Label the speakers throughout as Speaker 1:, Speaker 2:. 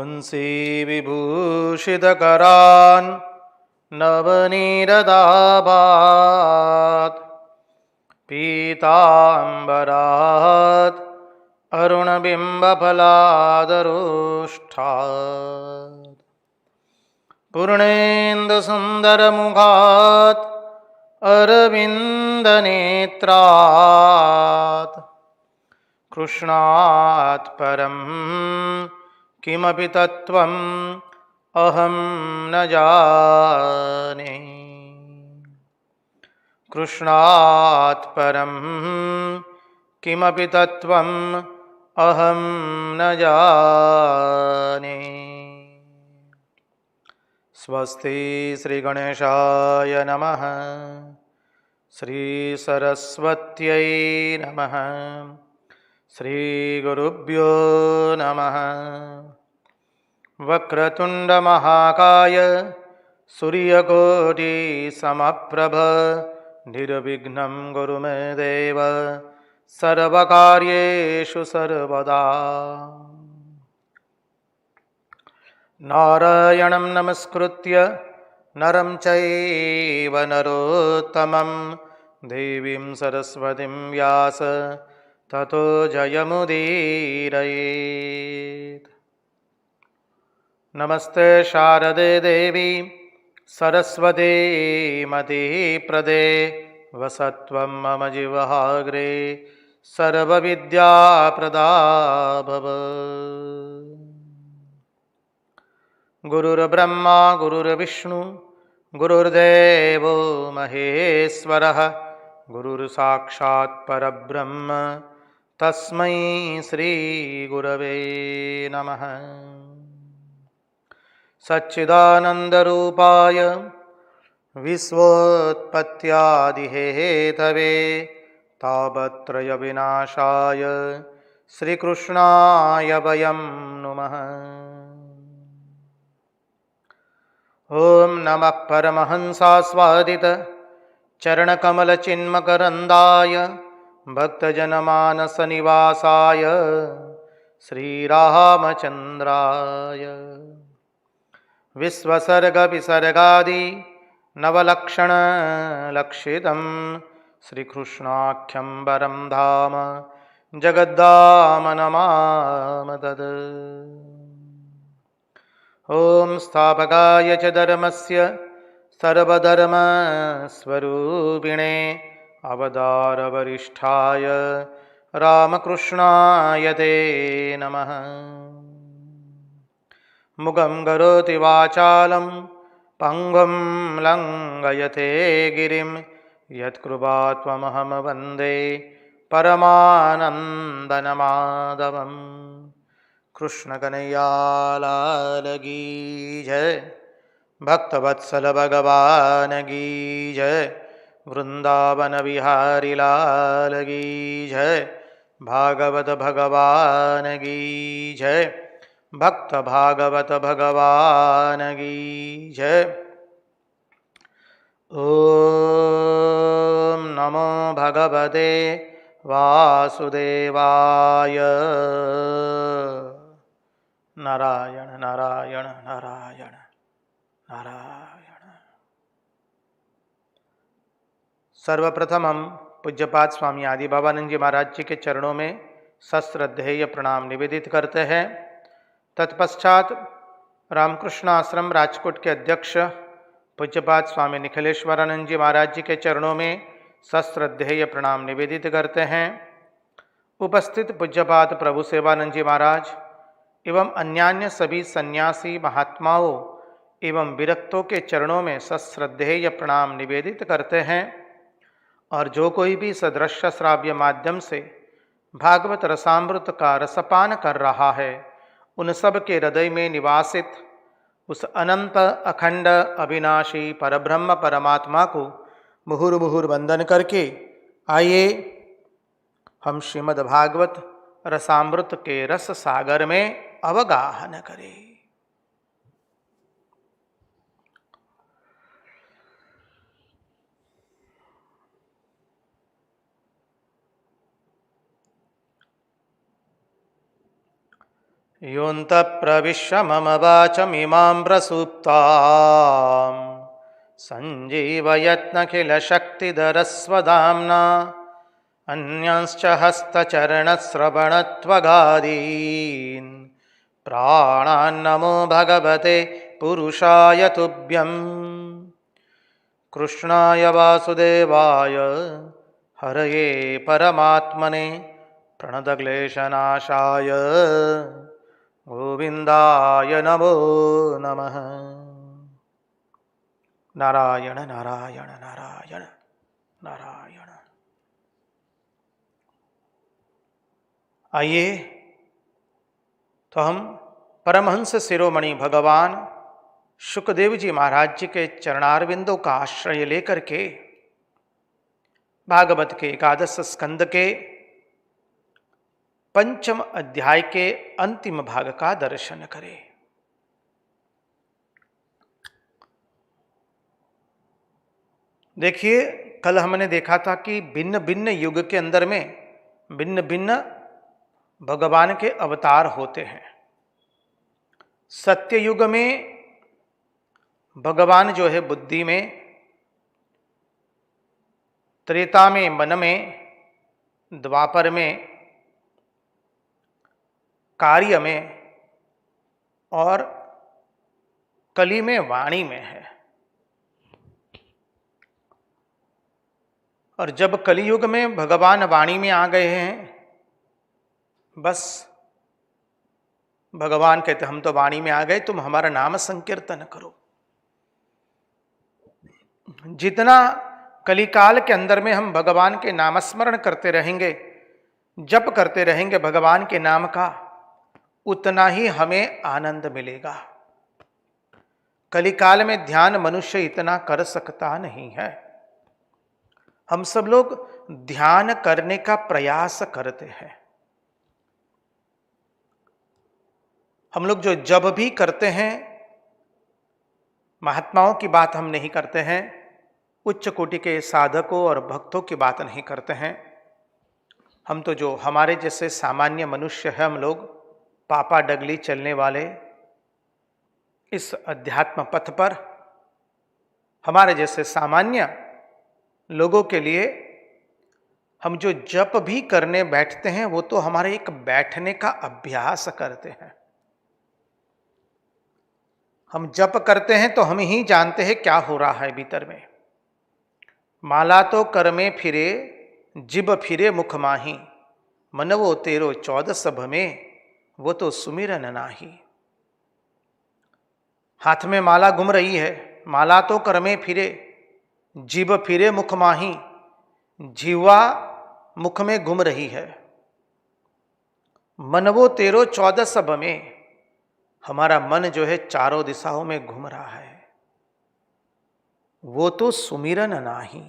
Speaker 1: पुंसी विभूषितकरान् नवनीरदाभात् पीताम्बरात् अरुणबिम्बफलादरोष्ठात् पूर्णेन्दुसुन्दरमुखात् अरविन्दनेत्रात् कृष्णात् परं किमपि तत्त्वम् अहं न जाने। कृष्णात् परं किमपि तत्त्वम् अहं न जाने। स्वस्ति श्रीगणेशाय नमः। श्रीसरस्वत्यै नमः। श्रीगुरुभ्यो नमः। वक्रतुण्डमहाकाय सूर्यकोटिसमप्रभ निर्विघ्नं कुरु मे देव सर्वकार्येषु सर्वदा। नारायणं नमस्कृत्य नरं चैव नरोत्तमं देवीं सरस्वतीं व्यास ततो जयमुदीरयेत्। नमस्ते शारदे देवी सरस्वती मतिप्रदे वसत्वं मम जिह्वाग्रे सर्वविद्याप्रदा भव। गुरुर्ब्रह्मा गुरुर्विष्णु गुरुर्देवो महेश्वरः गुरुर्साक्षात् परब्रह्म तस्मै श्रीगुरवे नमः। सच्चिदानन्दरूपाय विश्वोत्पत्त्यादिहेतवे तापत्रयविनाशाय श्रीकृष्णाय वयं नुमः। ॐ नमः परमहंसास्वादित चरणकमलचिन्मकरन्दाय भक्तजनमानसनिवासाय श्रीरामचन्द्राय विश्वसर्गविसर्गादि नवलक्षणलक्षितं श्रीकृष्णाख्यं वरं धाम जगद्धाम नमामि तत्। ॐ स्थापकाय च धर्मस्य सर्वधर्मस्वरूपिणे अवतारवरिष्ठाय रामकृष्णाय ते नमः। मुखं करोति वाचालं पङ्गुं लङ्घयते गिरिं यत्कृपात्वमहं वन्दे परमानन्दमाधवम्। कृष्ण कन्हैया लाल की जय। भक्तवत्सल भगवान की जय। वृंदावन विहारी लाल की जय। भागवत भगवान की जय। भक्त भागवत भगवान की जय। ओम नमो भगवते वासुदेवाय। नारायण नारायण नारायण नारायण। सर्वप्रथम हम पूज्यपाद स्वामी आदि बाबानंद जी महाराज जी के चरणों में सश्रद्धेय प्रणाम निवेदित करते हैं। तत्पश्चात रामकृष्ण आश्रम राजकोट के अध्यक्ष पूज्यपाद स्वामी निखिलेश्वरानंद जी महाराज जी के चरणों में सश्रद्धेय प्रणाम निवेदित करते हैं। उपस्थित पूज्यपाद प्रभु सेवानंद जी महाराज एवं अन्यान्य सभी सन्यासी महात्माओं एवं विरक्तों के चरणों में सश्रद्धेय प्रणाम निवेदित करते हैं। और जो कोई भी सदृश्य श्राव्य माध्यम से भागवत रसामृत का रसपान कर रहा है, उन सब के हृदय में निवासित उस अनंत अखंड अविनाशी परब्रह्म परमात्मा को मुहुर्मुहुर वंदन करके आइए हम श्रीमद् भागवत रसामृत के रस सागर में अवगाहन करें। योऽन्तः प्रविश्य मम वाचमिमां प्रसुप्तां सञ्जीवयत्नखिलशक्तिधरस्वधाम्ना अन्यांश्च हस्तचरणश्रवणत्वगादीन् प्राणान्नमो भगवते पुरुषाय तुभ्यं। कृष्णाय वासुदेवाय हरये परमात्मने प्रणतक्लेशनाशाय गोविन्दाय नमो नमः। नारायण नारायण नारायण नारायण। आइए तो हम परमहंस शिरोमणि भगवान शुकदेव जी महाराज जी के चरणारविंदों का आश्रय लेकर के भागवत के एकादश स्कंद के पंचम अध्याय के अंतिम भाग का दर्शन करें। देखिए, कल हमने देखा था कि भिन्न भिन्न युग के अंदर में भिन्न भिन्न भगवान के अवतार होते हैं। सत्य युग में भगवान जो है बुद्धि में, त्रेता में मन में, द्वापर में कार्य में और कली में वाणी में है। और जब कलियुग में भगवान वाणी में आ गए हैं, बस भगवान कहते हम तो वाणी में आ गए, तुम हमारा नाम संकीर्तन करो। जितना कलिकाल के अंदर में हम भगवान के नामस्मरण करते रहेंगे, जप करते रहेंगे भगवान के नाम का, उतना ही हमें आनंद मिलेगा। कलिकाल में ध्यान मनुष्य इतना कर सकता नहीं है। हम सब लोग ध्यान करने का प्रयास करते हैं। हम लोग जो जब भी करते हैं, महात्माओं की बात हम नहीं करते हैं, उच्च कोटि के साधकों और भक्तों की बात नहीं करते हैं। हम तो जो हमारे जैसे सामान्य मनुष्य हैं, हम लोग पापा डगली चलने वाले इस अध्यात्म पथ पर, हमारे जैसे सामान्य लोगों के लिए हम जो जप भी करने बैठते हैं, वो तो हमारे एक बैठने का अभ्यास करते हैं। हम जप करते हैं तो हम ही जानते हैं क्या हो रहा है भीतर में। माला तो कर में फिरे, जिब फिरे मुख माही, मन वो तेरो 14 सभ में, वो तो सुमिरन नाही। हाथ में माला घूम रही है, माला तो कर में फिरे, जीभ फिरे मुख माही, जीवा मुख में घूम रही है। मन वो तेरो 14 सभ में, हमारा मन जो है चारों दिशाओं में घूम रहा है। वो तो सुमिरन नाही,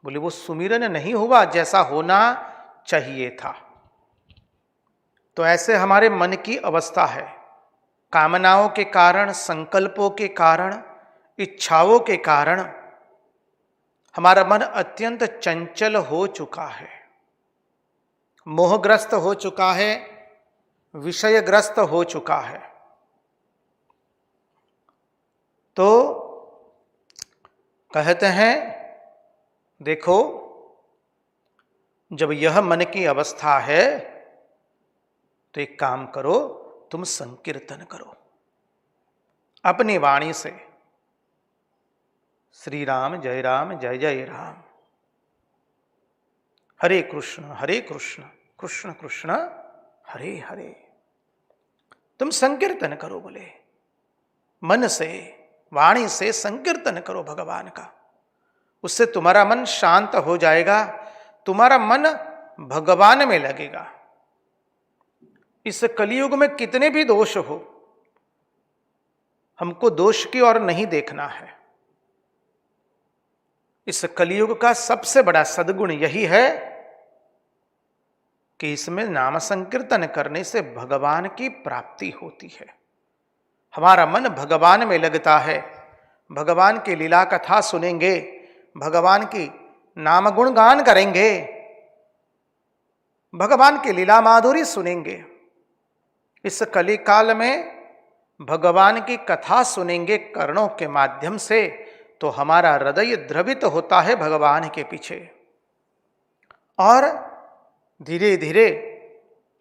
Speaker 1: बोले वो सुमिरन नहीं हुआ जैसा होना चाहिए था। तो ऐसे हमारे मन की अवस्था है। कामनाओं के कारण, संकल्पों के कारण, इच्छाओं के कारण हमारा मन अत्यंत चंचल हो चुका है, मोहग्रस्त हो चुका है, विषयग्रस्त हो चुका है। तो कहते हैं, देखो, जब यह मन की अवस्था है तो एक काम करो, तुम संकीर्तन करो अपनी वाणी से। श्री राम जय जय राम, हरे कृष्ण कृष्ण कृष्ण हरे हरे। तुम संकीर्तन करो, बोले मन से, वाणी से संकीर्तन करो भगवान का। उससे तुम्हारा मन शांत हो जाएगा, तुम्हारा मन भगवान में लगेगा। इस कलियुग में कितने भी दोष हो, हमको दोष की ओर नहीं देखना है। इस कलियुग का सबसे बड़ा सद्गुण यही है कि इसमें नाम संकीर्तन करने से भगवान की प्राप्ति होती है। हमारा मन भगवान में लगता है। भगवान की लीला कथा सुनेंगे, भगवान की नाम गुणगान करेंगे, भगवान की लीला माधुरी सुनेंगे, इस कली काल में भगवान की कथा सुनेंगे कर्णों के माध्यम से तो हमारा हृदय द्रवित होता है भगवान के पीछे, और धीरे धीरे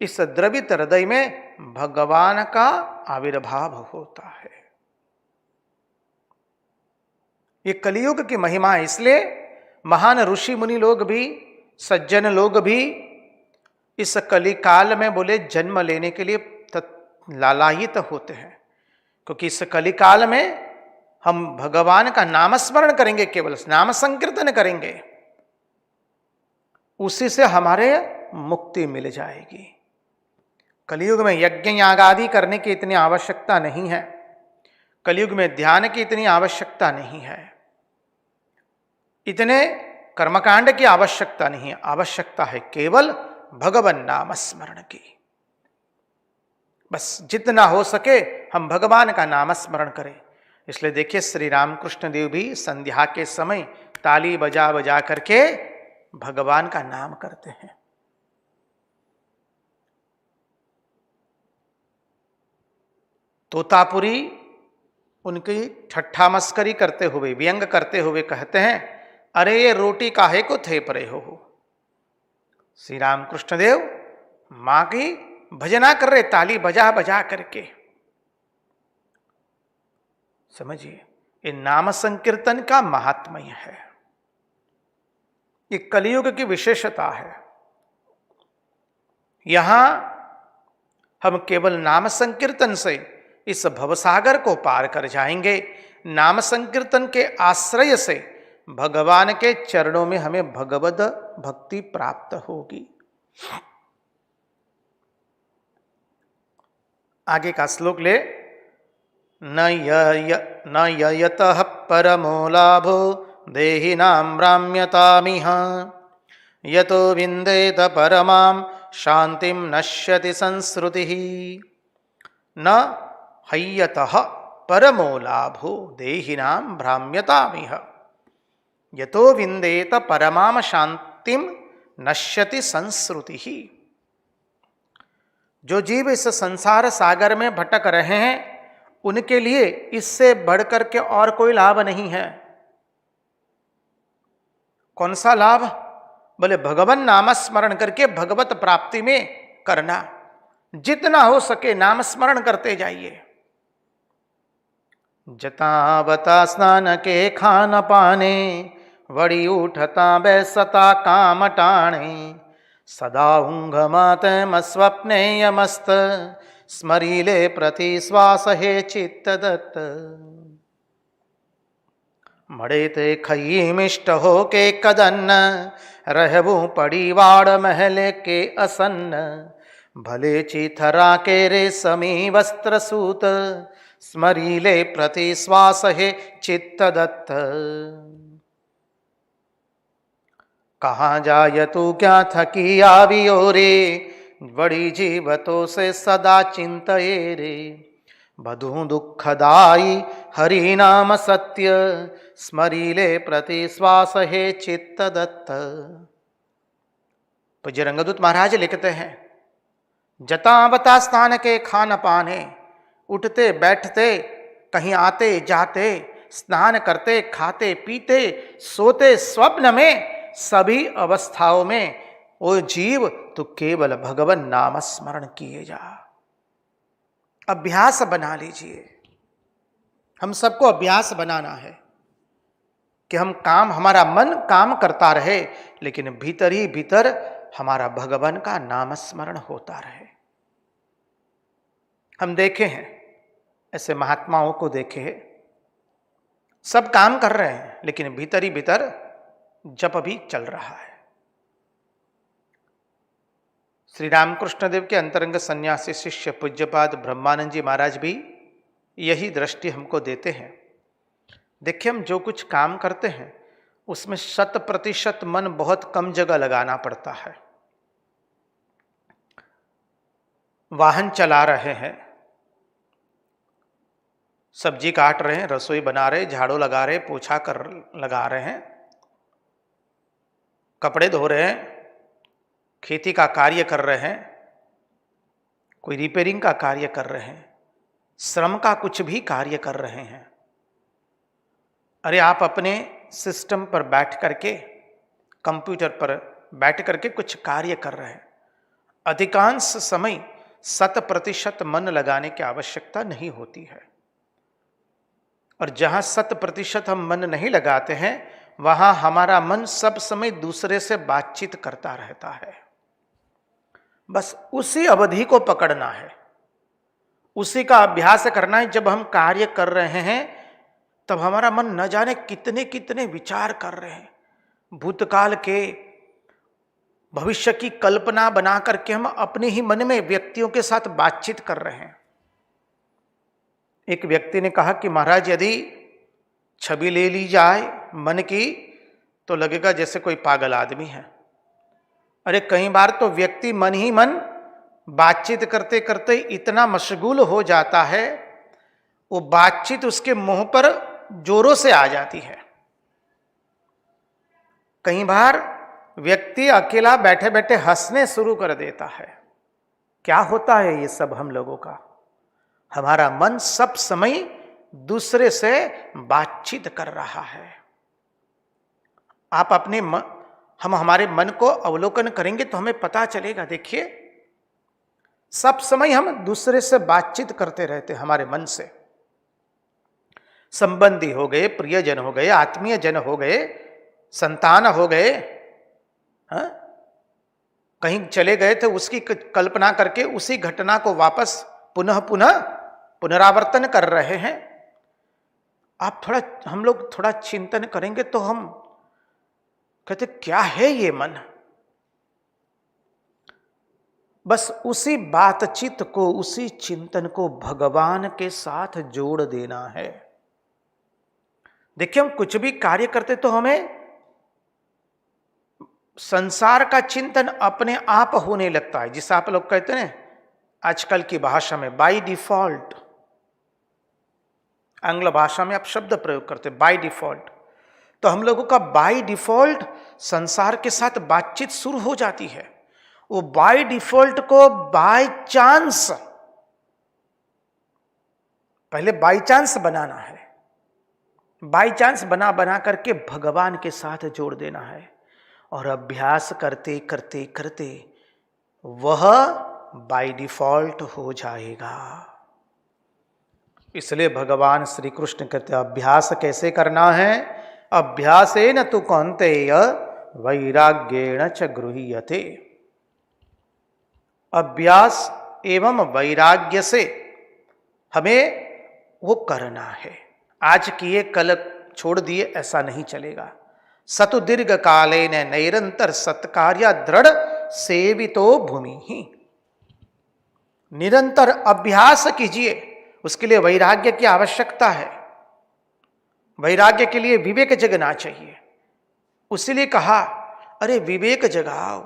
Speaker 1: इस द्रवित हृदय में भगवान का आविर्भाव होता है। ये कलियुग की महिमा है। इसलिए महान ऋषि मुनि लोग भी, सज्जन लोग भी इस कली काल में बोले जन्म लेने के लिए लालायित होते हैं, क्योंकि इस कली काल में हम भगवान का नामस्मरण करेंगे, केवल नाम संकीर्तन करेंगे, उसी से हमारे मुक्ति मिल जाएगी। कलियुग में यज्ञ याग आदि करने की इतनी आवश्यकता नहीं है, कलियुग में ध्यान की इतनी आवश्यकता नहीं है, इतने कर्मकांड की आवश्यकता नहीं है। आवश्यकता है केवल भगवान नाम स्मरण की। बस जितना हो सके हम भगवान का नाम स्मरण करें। इसलिए देखिए श्री रामकृष्ण देव भी संध्या के समय ताली बजा बजा करके भगवान का नाम करते हैं। तोतापुरी उनकी ठट्ठा मस्करी करते हुए, व्यंग करते हुए कहते हैं, अरे ये रोटी काहे को थेप रहे हो। श्री रामकृष्ण देव मां की भजना कर रहे, ताली बजा बजा करके। समझिए, ये नाम संकीर्तन का महात्म्य है, ये कलियुग की विशेषता है। यहां हम केवल नाम संकीर्तन से इस भवसागर को पार कर जाएंगे। नाम संकीर्तन के आश्रय से भगवान के चरणों में हमें भगवद भक्ति प्राप्त होगी। आगे का श्लोक ले, न ययतः परमो लाभो देहिनां भ्राम्यतामिह यतो विन्देत परमां शांतिं नश्यति संस्रुतिः। न हयतः परमो लाभो देहिनां भ्राम्यतामिह यतो विन्देत परमां शांतिं नश्यति संस्रुतिः। जो जीव इस संसार सागर में भटक रहे हैं उनके लिए इससे बढ़कर के और कोई लाभ नहीं है। कौन सा लाभ? बोले भगवान नाम स्मरण करके भगवत प्राप्ति में करना। जितना हो सके नाम स्मरण करते जाइए। जतावता स्नान के खान पाने वड़ी उठता बैसता काम टाणे सदा ऊंघमात स्वप्ने यमस्त स्मरीले प्रति श्वास हे चित्त दत्त। मड़े ते खई मिष्ट हो के कदन्न रहबू पड़ी वाड़ महले के असन्न भले चिथरा के रेशमी वस्त्र सूत स्मरीले प्रति श्वास हे चित्त दत्त। कहाँ जाय तू क्या थकी आवियो रे बड़ी जीवतों से सदा चिंतये रे बधु दुखदाई हरि नाम सत्य स्मरीले प्रति श्वास हे चित्त दत्त। पूज्य रंगदूत महाराज लिखते हैं, जता बता स्थान के खान पाने, उठते बैठते कहीं आते जाते, स्नान करते खाते पीते सोते स्वप्न में, सभी अवस्थाओं में ओ जीव तो केवल भगवान नाम स्मरण किए जा। अभ्यास बना लीजिए। हम सबको अभ्यास बनाना है कि हमारा मन काम करता रहे लेकिन भीतर ही भीतर हमारा भगवान का नाम स्मरण होता रहे। हम देखे हैं, ऐसे महात्माओं को देखे हैं, सब काम कर रहे हैं लेकिन भीतर ही भीतर जप भी चल रहा है। श्री रामकृष्ण देव के अंतरंग सन्यासी शिष्य पूज्यपाद ब्रह्मानंद जी महाराज भी यही दृष्टि हमको देते हैं। देखिए, हम जो कुछ काम करते हैं उसमें 100% मन बहुत कम जगह लगाना पड़ता है। वाहन चला रहे हैं, सब्जी काट रहे हैं, रसोई बना रहे, झाड़ू लगा रहे, पोछा लगा रहे हैं, कपड़े धो रहे हैं, खेती का कार्य कर रहे हैं, कोई रिपेयरिंग का कार्य कर रहे हैं, श्रम का कुछ भी कार्य कर रहे हैं। अरे आप अपने सिस्टम पर बैठ करके, कंप्यूटर पर बैठ करके कुछ कार्य कर रहे हैं, अधिकांश समय 100% मन लगाने की आवश्यकता नहीं होती है। और जहां 100% हम मन नहीं लगाते हैं, वहां हमारा मन सब समय दूसरे से बातचीत करता रहता है। बस उसी अवधि को पकड़ना है, उसी का अभ्यास करना है। जब हम कार्य कर रहे हैं तब हमारा मन न जाने कितने कितने विचार कर रहे हैं, भूतकाल के, भविष्य की कल्पना बना करके हम अपने ही मन में व्यक्तियों के साथ बातचीत कर रहे हैं। एक व्यक्ति ने कहा कि महाराज यदि छवि ले ली जाए मन की तो लगेगा जैसे कोई पागल आदमी है। अरे कई बार तो व्यक्ति मन ही मन बातचीत करते करते इतना मशगूल हो जाता है, वो बातचीत उसके मुंह पर जोरों से आ जाती है। कई बार व्यक्ति अकेला बैठे बैठे हंसने शुरू कर देता है। क्या होता है ये सब हम लोगों का? हमारा मन सब समय दूसरे से बातचीत कर रहा है। आप अपने हम हमारे मन को अवलोकन करेंगे तो हमें पता चलेगा। देखिए, सब समय हम दूसरे से बातचीत करते रहते, हमारे मन से। संबंधी हो गए, प्रियजन हो गए, आत्मीय जन हो गए, संतान हो गए, हाँ? कहीं चले गए थे, उसकी कल्पना करके उसी घटना को वापस पुनः पुनः पुनरावर्तन कर रहे हैं। हम लोग थोड़ा चिंतन करेंगे तो हम कहते क्या है ये मन? बस उसी बातचीत को, उसी चिंतन को भगवान के साथ जोड़ देना है। देखिए, हम कुछ भी कार्य करते तो हमें संसार का चिंतन अपने आप होने लगता है। जिसे आप लोग कहते हैं आजकल की भाषा में बाय डिफॉल्ट, आंग्ल भाषा में आप शब्द प्रयोग करते हैं बाय डिफॉल्ट। तो हम लोगों का बाय डिफॉल्ट संसार के साथ बातचीत शुरू हो जाती है। वो बाय डिफॉल्ट को बाय चांस, पहले बाय चांस बनाना है, बाय चांस बना बना करके भगवान के साथ जोड़ देना है। और अभ्यास करते करते करते वह बाय डिफॉल्ट हो जाएगा। इसलिए भगवान श्री कृष्ण कहते हैं अभ्यास कैसे करना है? अभ्यासेन तु कौन्तेय वैराग्येण च गृह्यते। अभ्यास एवं वैराग्य से हमें वो करना है। आज किए कल छोड़ दिए ऐसा नहीं चलेगा। सतु दीर्घ कालेन निरंतर सत्कार्य दृढ़ सेवितो भूमि ही। निरंतर अभ्यास कीजिए, उसके लिए वैराग्य की आवश्यकता है। वैराग्य के लिए विवेक जगना चाहिए। उसीलिए कहा अरे विवेक जगाओ।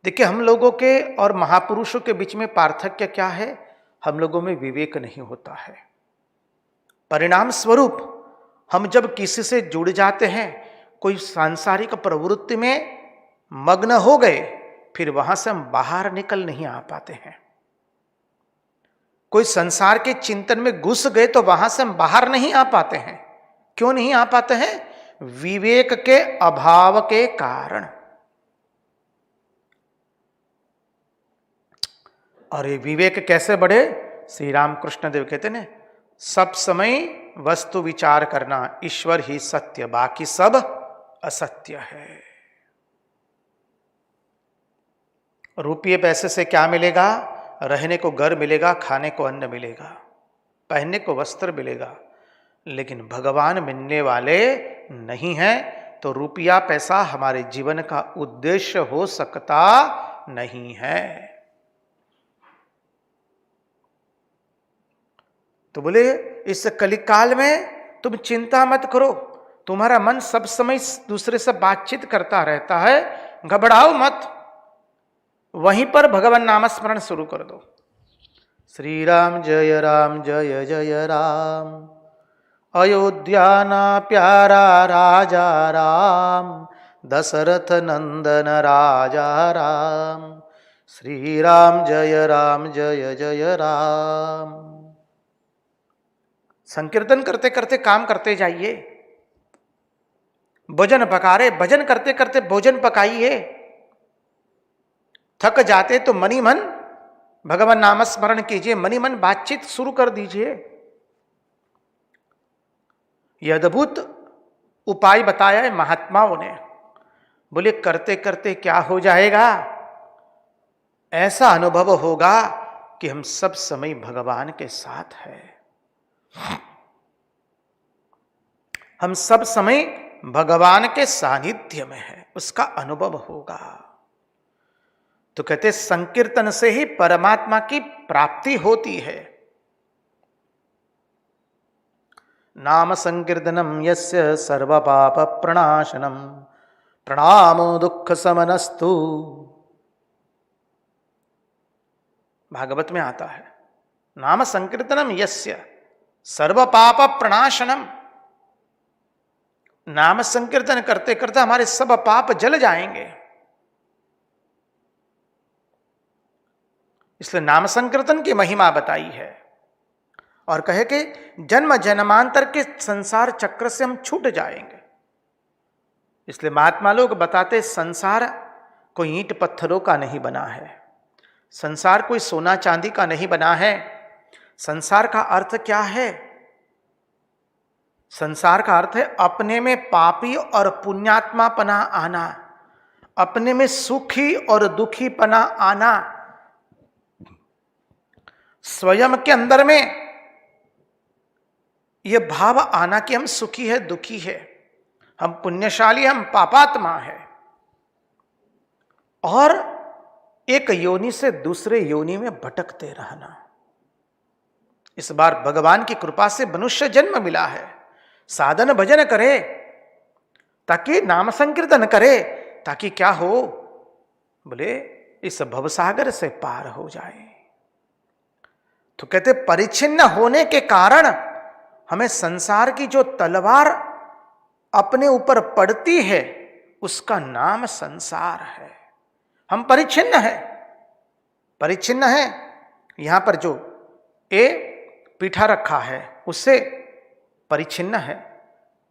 Speaker 1: देखिए, हम लोगों के और महापुरुषों के बीच में पार्थक्य क्या है? हम लोगों में विवेक नहीं होता है। परिणाम स्वरूप हम जब किसी से जुड़ जाते हैं, कोई सांसारिक प्रवृत्ति में मग्न हो गए, फिर वहां से हम बाहर निकल नहीं आ पाते हैं। कोई संसार के चिंतन में घुस गए तो वहां से हम बाहर नहीं आ पाते हैं। क्यों नहीं आ पाते हैं? विवेक के अभाव के कारण। और ये विवेक कैसे बढ़े? श्री रामकृष्ण देव कहते हैं सब समय वस्तु विचार करना, ईश्वर ही सत्य, बाकी सब असत्य है। रुपये पैसे से क्या मिलेगा? रहने को घर मिलेगा, खाने को अन्न मिलेगा, पहनने को वस्त्र मिलेगा, लेकिन भगवान मिलने वाले नहीं हैं। तो रुपया पैसा हमारे जीवन का उद्देश्य हो सकता नहीं है। तो बोले इस कलिकाल में तुम चिंता मत करो, तुम्हारा मन सब समय दूसरे से बातचीत करता रहता है, घबराओ मत, वहीं पर भगवान नामस्मरण शुरू कर दो। श्री राम जय जय राम, अयोध्या ना प्यारा राजा राम, दशरथ नंदन राजा राम, श्री राम जय जय राम। संकीर्तन करते करते काम करते जाइए। भोजन पका रहे, भजन करते करते भोजन पकाइए। थक जाते तो मनी मन भगवान नाम स्मरण कीजिए, मनी मन बातचीत शुरू कर दीजिए। यह अद्भुत उपाय बताया है महात्माओं ने। बोले करते करते क्या हो जाएगा, ऐसा अनुभव होगा कि हम सब समय भगवान के साथ हैं। हम सब समय भगवान के सानिध्य में है, उसका अनुभव होगा। तो कहते संकीर्तन से ही परमात्मा की प्राप्ति होती है। नाम संकीर्तनम यस्य सर्व पाप प्रणाशनम प्रणामो दुख समनस्तु। भागवत में आता है नाम संकीर्तनम यस्य सर्व पाप प्रणाशनम। नाम संकीर्तन करते करते हमारे सब पाप जल जाएंगे। इसलिए नाम संकीर्तन की महिमा बताई है और कहे कि जन्म जन्मांतर के संसार चक्र से हम छूट जाएंगे। इसलिए महात्मा लोग बताते संसार कोई ईंट पत्थरों का नहीं बना है, संसार कोई सोना चांदी का नहीं बना है। संसार का अर्थ क्या है? संसार का अर्थ है अपने में पापी और पुण्यात्मा पना आना, अपने में सुखी और दुखी पना आना, स्वयं के अंदर में यह भाव आना कि हम सुखी है दुखी है, हम पुण्यशाली हम पापात्मा है, और एक योनि से दूसरे योनि में भटकते रहना। इस बार भगवान की कृपा से मनुष्य जन्म मिला है, साधन भजन करे, ताकि नाम संकीर्तन करे, ताकि क्या हो, बोले इस भवसागर से पार हो जाए। तो कहते परिच्छिन्न होने के कारण हमें संसार की जो तलवार अपने ऊपर पड़ती है उसका नाम संसार है। हम परिच्छिन्न है, परिच्छिन्न है। यहां पर जो ए पीठा रखा है उससे परिच्छिन्न है,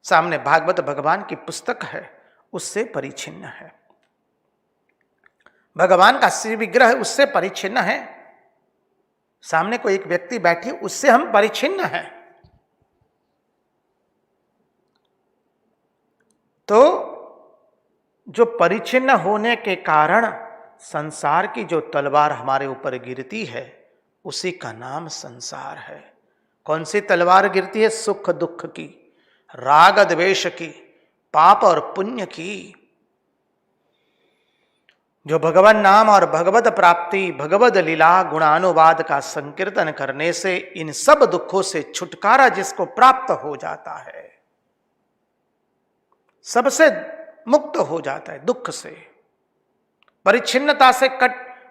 Speaker 1: सामने भागवत भगवान की पुस्तक है उससे परिच्छिन्न है, भगवान का श्री विग्रह उससे परिच्छिन्न है, सामने कोई एक व्यक्ति बैठी उससे हम परिच्छिन्न हैं। तो जो परिच्छिन्न होने के कारण संसार की जो तलवार हमारे ऊपर गिरती है उसी का नाम संसार है। कौन सी तलवार गिरती है? सुख दुख की, राग द्वेष की, पाप और पुण्य की। जो भगवान नाम और भगवत प्राप्ति, भगवत लीला गुणानुवाद का संकीर्तन करने से इन सब दुखों से छुटकारा जिसको प्राप्त हो जाता है, सबसे मुक्त हो जाता है, दुख से परिच्छिन्नता से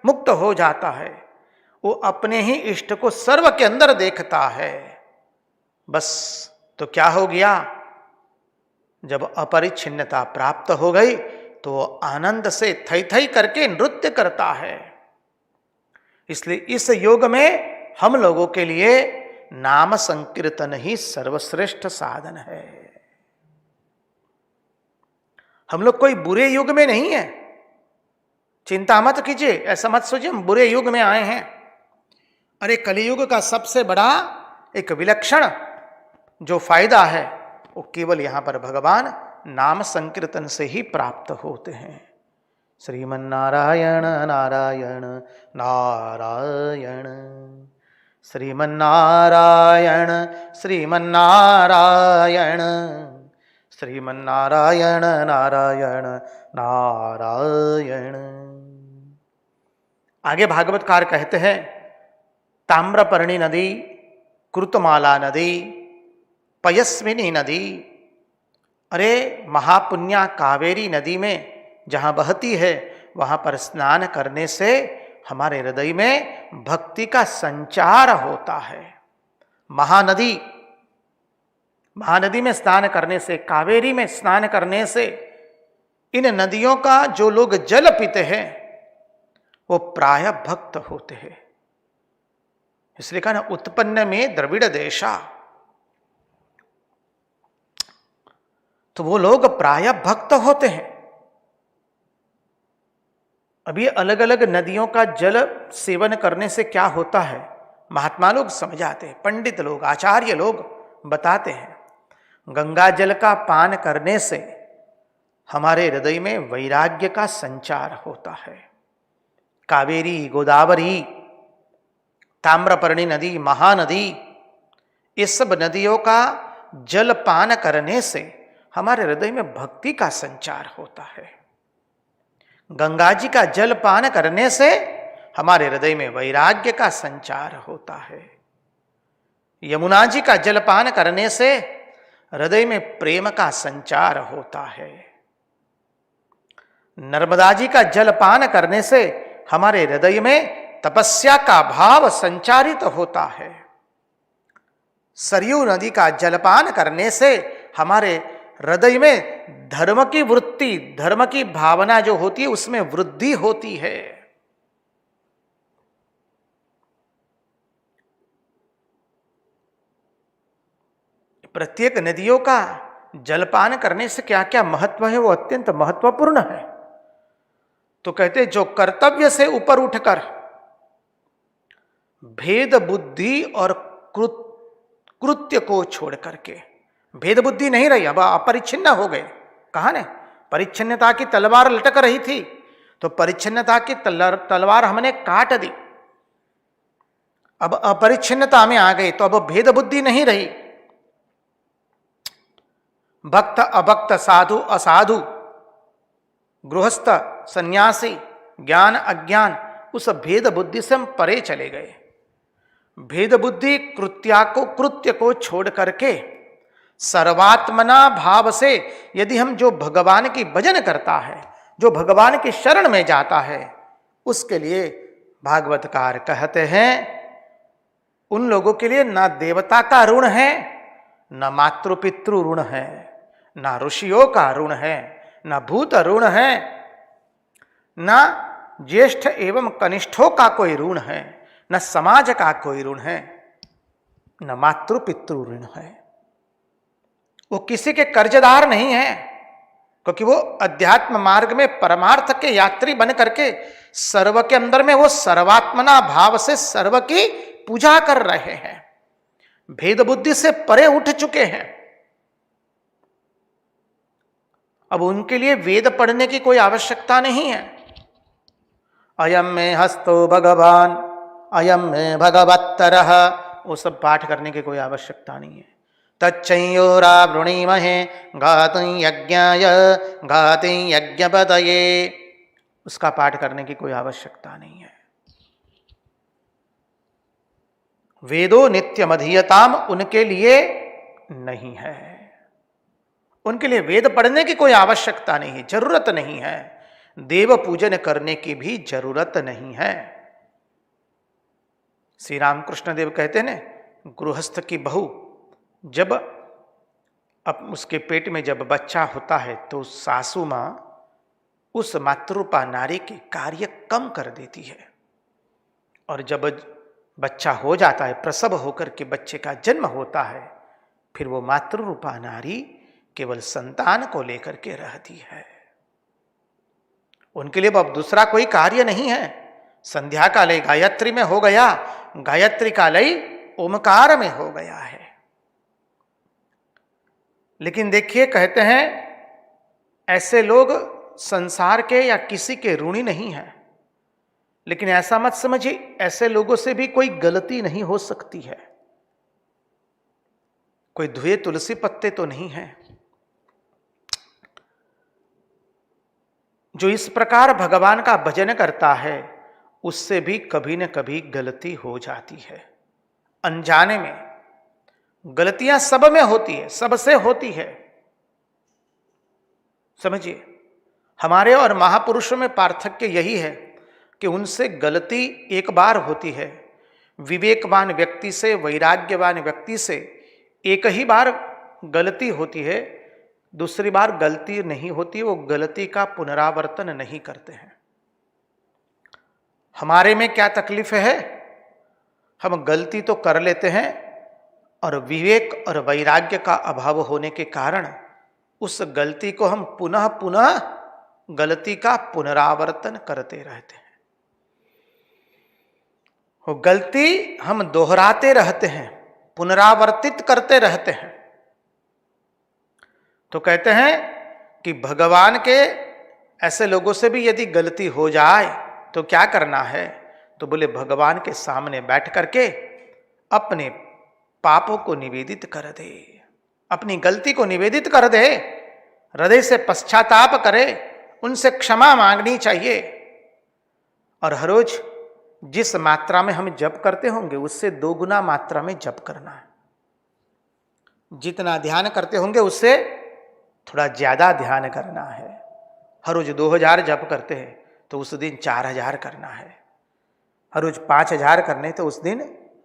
Speaker 1: मुक्त हो जाता है, वो अपने ही इष्ट को सर्व के अंदर देखता है। बस तो क्या हो गया, जब अपरिच्छिन्नता प्राप्त हो गई तो आनंद से थई थई करके नृत्य करता है। इसलिए इस युग में हम लोगों के लिए नाम संकीर्तन ही सर्वश्रेष्ठ साधन है। हम लोग कोई बुरे युग में नहीं है, चिंता मत कीजिए, ऐसा मत सोचिए हम बुरे युग में आए हैं। अरे कलियुग का सबसे बड़ा एक विलक्षण जो फायदा है वो केवल यहां पर भगवान नाम संकीर्तन से ही प्राप्त होते हैं। श्रीमन्नारायण नारायण नारायण, श्रीमन्नारायण श्रीमन्नारायण, श्रीमन्नारायण नारायण नारायण। आगे भागवतकार कहते हैं ताम्रपर्णी नदी, कृतमाला नदी, पयस्विनी नदी, अरे महापुण्या कावेरी नदी में जहाँ बहती है वहाँ पर स्नान करने से हमारे हृदय में भक्ति का संचार होता है। महानदी, महानदी में स्नान करने से, कावेरी में स्नान करने से, इन नदियों का जो लोग जल पीते हैं वो प्राय भक्त होते हैं। इसलिए कहा ना, उत्पन्न में द्रविड़ देशा, तो वो लोग प्राय भक्त होते हैं। अभी अलग अलग नदियों का जल सेवन करने से क्या होता है, महात्मा लोग समझाते हैं, पंडित लोग, आचार्य लोग बताते हैं। गंगा जल का पान करने से हमारे हृदय में वैराग्य का संचार होता है। कावेरी, गोदावरी, ताम्रपर्णी नदी, महानदी, ये सब नदियों का जल पान करने से हमारे हृदय में भक्ति का संचार होता है। गंगा जी का जल पान करने से हमारे हृदय में वैराग्य का संचार होता है। यमुना जी का जल पान करने से हृदय में प्रेम का संचार होता है। नर्मदा जी का जल पान करने से हमारे हृदय में तपस्या का भाव संचारित होता है। सरयू नदी का जलपान करने से हमारे हृदय में धर्म की वृत्ति, धर्म की भावना जो होती है उसमें वृद्धि होती है। प्रत्येक नदियों का जलपान करने से क्या क्या महत्व है, वो अत्यंत महत्वपूर्ण है। तो कहते जो कर्तव्य से ऊपर उठकर भेद बुद्धि और कृत्य को छोड़ करके, भेद बुद्धि नहीं रही, अब अपरिच्छिन्न हो गए। कहा ने परिच्छिन्नता की तलवार लटक रही थी, तो परिच्छिन्नता की तलवार हमने काट दी, अब अपरिच्छिन्नता में आ गए, तो अब भेद बुद्धि नहीं रही। भक्त अभक्त, साधु असाधु, गृहस्थ सन्यासी, ज्ञान अज्ञान, उस भेद बुद्धि से हम परे चले गए। भेद बुद्धि कृत्य को छोड़ करके सर्वात्मना भाव से यदि हम जो भगवान की भजन करता है, जो भगवान की शरण में जाता है, उसके लिए भागवतकार कहते हैं उन लोगों के लिए ना देवता का ऋण है, न मातृपितृ ऋण है, ना ऋषियों का ऋण है, न भूत ऋण है, न ज्येष्ठ एवं कनिष्ठों का कोई ऋण है, न समाज का कोई ऋण है, न मातृपितृ ऋण है। वो किसी के कर्जदार नहीं है, क्योंकि वो अध्यात्म मार्ग में परमार्थ के यात्री बन करके सर्व के अंदर में वो सर्वात्मना भाव से सर्व की पूजा कर रहे हैं, भेद बुद्धि से परे उठ चुके हैं। अब उनके लिए वेद पढ़ने की कोई आवश्यकता नहीं है। अयम में हस्तो भगवान, अयम में भगवत्तरः, वो सब पाठ करने की कोई आवश्यकता नहीं है। तच्चयोरावृणीमहे गातुं यज्ञाय गातुं यज्ञपतये, उसका पाठ करने की कोई आवश्यकता नहीं है। वेदो नित्यमधीयताम उनके लिए नहीं है, उनके लिए वेद पढ़ने की कोई आवश्यकता नहीं है, जरूरत नहीं है। देव पूजन करने की भी जरूरत नहीं है। श्री रामकृष्ण देव कहते हैं ना, गृहस्थ की बहू जब अब उसके पेट में जब बच्चा होता है तो सासू मां उस मातृरूपा नारी के कार्य कम कर देती है, और जब बच्चा हो जाता है, प्रसव होकर के बच्चे का जन्म होता है, फिर वो मातृरूपा नारी केवल संतान को लेकर के रहती है। उनके लिए अब दूसरा कोई कार्य नहीं है। संध्या का लय गायत्री में हो गया, गायत्री का लय ओमकार में हो गया है। लेकिन देखिए, कहते हैं ऐसे लोग संसार के या किसी के ऋणी नहीं हैं। लेकिन ऐसा मत समझिए, ऐसे लोगों से भी कोई गलती नहीं हो सकती है। कोई धुए तुलसी पत्ते तो नहीं है। जो इस प्रकार भगवान का भजन करता है उससे भी कभी न कभी गलती हो जाती है। अनजाने में गलतियां सब में होती है, सबसे होती है। समझिए, हमारे और महापुरुषों में पार्थक्य यही है कि उनसे गलती एक बार होती है। विवेकवान व्यक्ति से, वैराग्यवान व्यक्ति से एक ही बार गलती होती है, दूसरी बार गलती नहीं होती। वो गलती का पुनरावर्तन नहीं करते हैं। हमारे में क्या तकलीफ है, हम गलती तो कर लेते हैं और विवेक और वैराग्य का अभाव होने के कारण उस गलती को हम पुनः पुनः गलती का पुनरावर्तन करते रहते हैं। वो गलती हम दोहराते रहते हैं, पुनरावर्तित करते रहते हैं। तो कहते हैं कि भगवान के ऐसे लोगों से भी यदि गलती हो जाए तो क्या करना है, तो बोले भगवान के सामने बैठ करके अपने पापों को निवेदित कर दे, अपनी गलती को निवेदित कर दे, हृदय से पश्चाताप करे, उनसे क्षमा मांगनी चाहिए। और हर रोज जिस मात्रा में हम जप करते होंगे उससे 2 गुना मात्रा में जप करना है। जितना ध्यान करते होंगे उससे थोड़ा ज्यादा ध्यान करना है। हर रोज 2000 जप करते हैं तो उस दिन 4000 करना है। हर रोज 5000 करने तो उस दिन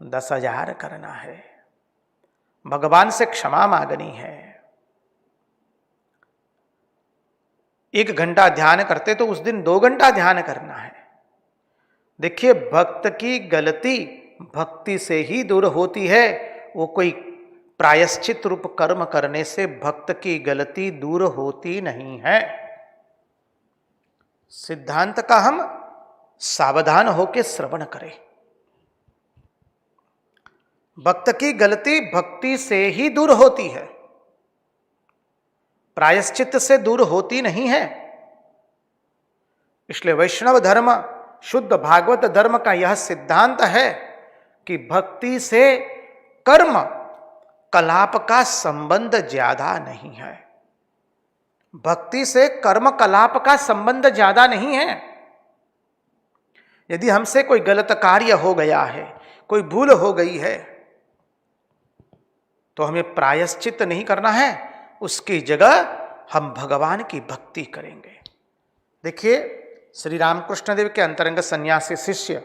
Speaker 1: 10,000 करना है। भगवान से क्षमा मांगनी है। 1 घंटा ध्यान करते तो उस दिन 2 घंटा ध्यान करना है। देखिए, भक्त की गलती भक्ति से ही दूर होती है। वो कोई प्रायश्चित रूप कर्म करने से भक्त की गलती दूर होती नहीं है। सिद्धांत का हम सावधान होकर श्रवण करें। भक्त की गलती भक्ति से ही दूर होती है, प्रायश्चित से दूर होती नहीं है। इसलिए वैष्णव धर्म, शुद्ध भागवत धर्म का यह सिद्धांत है कि भक्ति से कर्म कलाप का संबंध ज्यादा नहीं है। भक्ति से कर्म कलाप का संबंध ज्यादा नहीं है। यदि हमसे कोई गलत कार्य हो गया है, कोई भूल हो गई है, तो हमें प्रायश्चित नहीं करना है, उसकी जगह हम भगवान की भक्ति करेंगे। देखिए, श्री रामकृष्ण देव के अंतरंग सन्यासी शिष्य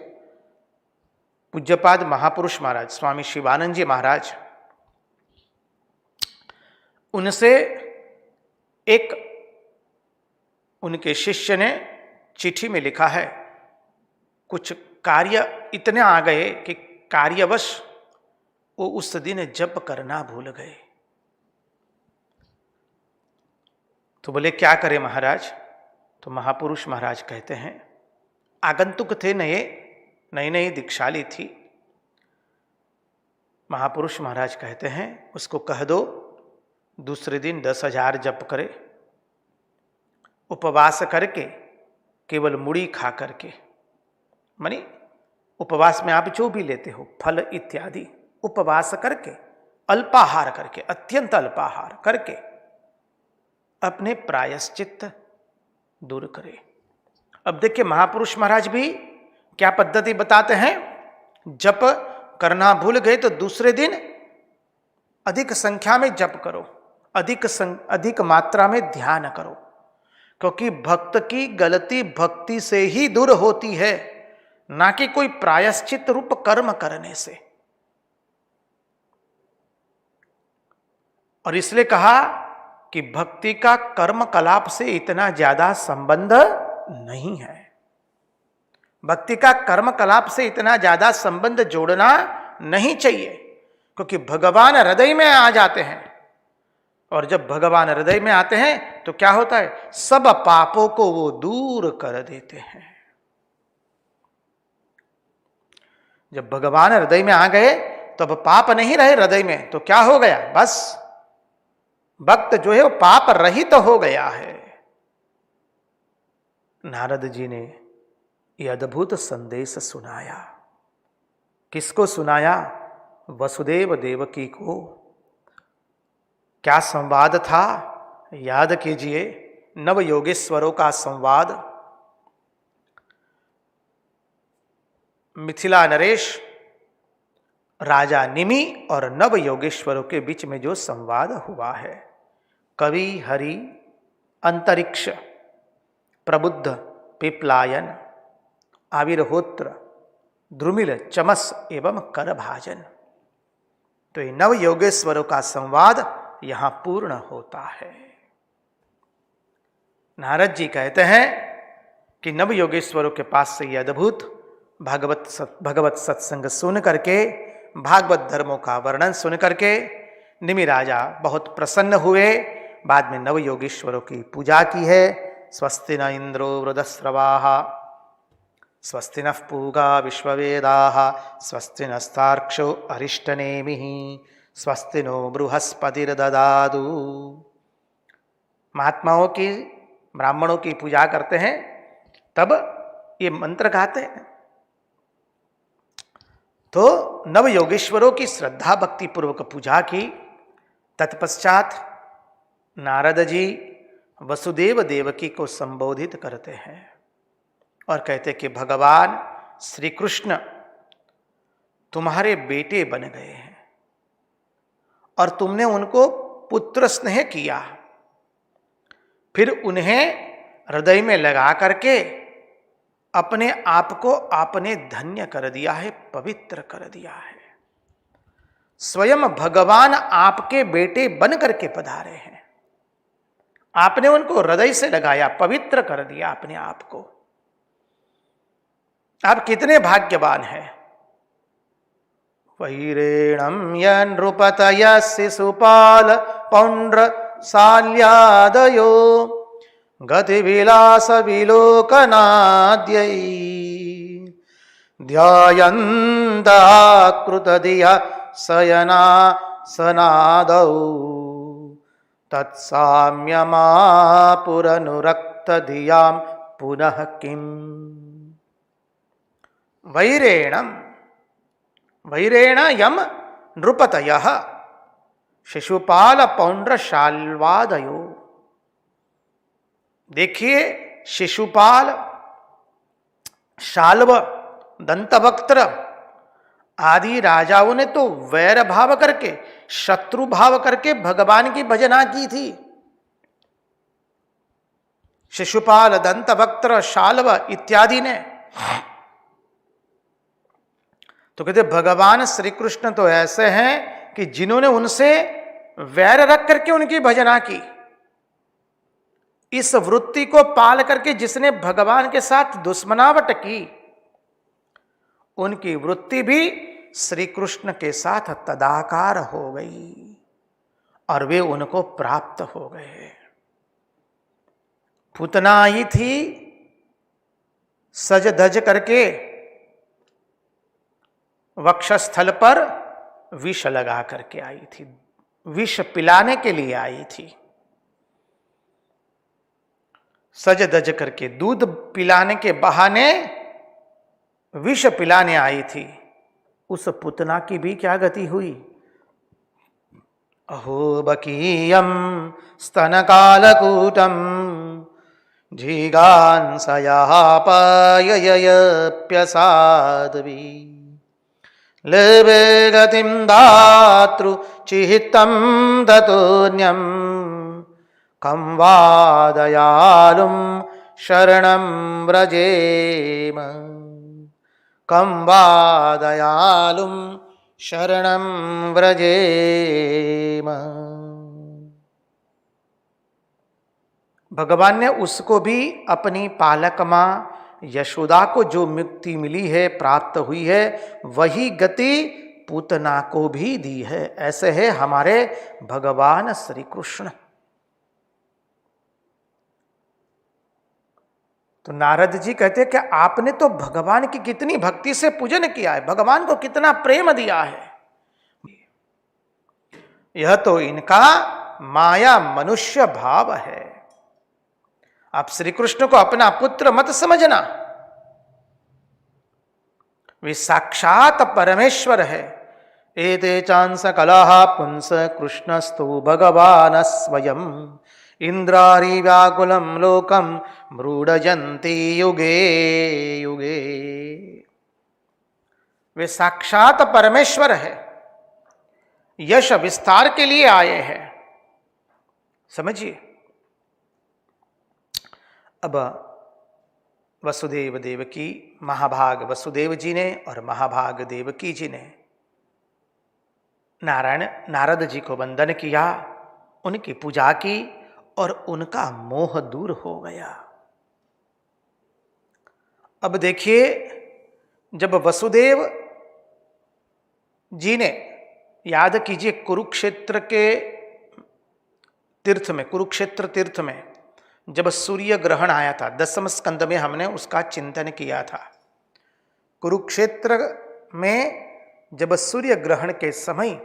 Speaker 1: पूज्यपाद महापुरुष महाराज स्वामी शिवानंद जी महाराज, उनसे एक उनके शिष्य ने चिट्ठी में लिखा है, कुछ कार्य इतने आ गए कि कार्यवश वो उस दिन जप करना भूल गए। तो बोले क्या करें महाराज? तो महापुरुष महाराज कहते हैं, आगंतुक थे, नई नई दीक्षाली थी। महापुरुष महाराज कहते हैं उसको कह दो दूसरे दिन 10,000 जप करे, उपवास करके, केवल मुड़ी खा करके, मानी उपवास में आप जो भी लेते हो फल इत्यादि, उपवास करके, अल्पाहार करके, अत्यंत अल्पाहार करके अपने प्रायश्चित दूर करे। अब देखिए, महापुरुष महाराज भी क्या पद्धति बताते हैं, जप करना भूल गए तो दूसरे दिन अधिक संख्या में जप करो, अधिक मात्रा में ध्यान करो, क्योंकि भक्त की गलती भक्ति से ही दूर होती है, ना कि कोई प्रायश्चित रूप कर्म करने से। और इसलिए कहा कि भक्ति का कर्म कलाप से इतना ज्यादा संबंध नहीं है। भक्ति का कर्म कलाप से इतना ज्यादा संबंध जोड़ना नहीं चाहिए, क्योंकि भगवान हृदय में आ जाते हैं। और जब भगवान हृदय में आते हैं तो क्या होता है, सब पापों को वो दूर कर देते हैं। जब भगवान हृदय में आ गए तो अब पाप नहीं रहे हृदय में, तो क्या हो गया, बस भक्त जो है वो पाप रहित हो गया है। नारद जी ने यह अद्भुत संदेश सुनाया। किसको सुनाया? वसुदेव देवकी को। क्या संवाद था, याद कीजिए, नव योगेश्वरों का संवाद। मिथिला नरेश, राजा निमि और नव योगेश्वरों के बीच में जो संवाद हुआ है, कवि हरि, अंतरिक्ष, प्रबुद्ध, पिपलायन, आविर्होत्र, द्रुमिल, चमस एवं करभाजन, तो ये नव योगेश्वरों का संवाद यहां पूर्ण होता है। नारद जी कहते हैं कि नव योगेश्वरों के पास से यह अद्भुत भगवत सत्संग सुन करके, भागवत धर्मों का वर्णन सुन करके निमि राजा बहुत प्रसन्न हुए। बाद में नव योगेश्वरों की पूजा की है। स्वस्ति न इंद्रो वृदस्रवाः, स्वस्ति नः पूगा विश्ववेदाः, स्वस्ति नस्तार्क्ष्यो अरिष्टनेमिः, स्वस्ति नो बृहस्पतिर्ददातु। महात्माओं की, ब्राह्मणों की पूजा करते हैं तब ये मंत्र गाते हैं। तो नव योगेश्वरों की श्रद्धा भक्ति पूर्वक पूजा की। तत्पश्चात नारद जी वसुदेव देवकी को संबोधित करते हैं और कहते कि भगवान श्री कृष्ण तुम्हारे बेटे बन गए हैं और तुमने उनको पुत्र स्नेह किया, फिर उन्हें हृदय में लगा करके अपने आप को आपने धन्य कर दिया है, पवित्र कर दिया है। स्वयं भगवान आपके बेटे बन करके पधारे हैं। आपने उनको हृदय से लगाया, पवित्र कर दिया अपने आप को। आप कितने भाग्यवान हैं। वैरेणम य नृपतय शिशुपाल पौंड्र शाल्यादयो गतिविलास विलोकनाद्यै ध्यायन्ताकृतधिया शयना सनादौ तत्साम्यमापुरनुरक्तधियां पुनः किम्। वैरेण यम नृपतयः शिशुपाल पौंड्र शाल्वादयो। देखिए, शिशुपाल, शाल्व, दंतवक्त्र आदि राजाओं ने तो वैर भाव करके, शत्रु भाव करके भगवान की भजना की थी। शिशुपाल, दंतवक्त्र, शाल्व इत्यादि ने। तो कहते भगवान श्री कृष्ण तो ऐसे हैं कि जिन्होंने उनसे वैर रख करके उनकी भजना की। इस वृत्ति को पाल करके जिसने भगवान के साथ दुश्मनावट की, उनकी वृत्ति भी श्री कृष्ण के साथ तदाकार हो गई और वे उनको प्राप्त हो गए। पूतना आई थी, सज धज करके वक्षस्थल पर विष लगा करके आई थी, विष पिलाने के लिए आई थी। सज धज करके दूध पिलाने के बहाने विष पिलाने आई थी। उस पुतना की भी क्या गति हुई। अहो बकीयम स्तनकालकूटम झीगांसयापाययप्यसाद्वी लेवे गतिं दातृ चिहितं दतोऽन्यं कं वा दयालुं शरणं व्रजेम, कं वा दयालुं शरणं व्रजेम। भगवान ने उसको भी अपनी पालक मां यशोदा को जो मुक्ति मिली है, प्राप्त हुई है, वही गति पूतना को भी दी है। ऐसे है हमारे भगवान श्री कृष्ण। तो नारद जी कहते कि आपने तो भगवान की कितनी भक्ति से पूजन किया है, भगवान को कितना प्रेम दिया है। यह तो इनका माया मनुष्य भाव है। आप श्री कृष्ण को अपना पुत्र मत समझना, वे साक्षात परमेश्वर है। एते चांस कलह पुंस कृष्णस्तु भगवान स्वयं इंद्रारी व्याकुलम लोकम मृडजंती युगे युगे। वे साक्षात परमेश्वर है, यश विस्तार के लिए आए हैं। समझिए। अब वसुदेव देवकी, महाभाग वसुदेव जी ने और महाभाग देवकी जी ने नारद जी को वंदन किया, उनकी पूजा की और उनका मोह दूर हो गया। अब देखिए, जब वसुदेव जी ने, याद कीजिए, कुरुक्षेत्र के तीर्थ में, कुरुक्षेत्र तीर्थ में जब सूर्य ग्रहण आया था, 10वें स्कंद में हमने उसका चिंतन किया था। कुरुक्षेत्र में जब सूर्य ग्रहण के समय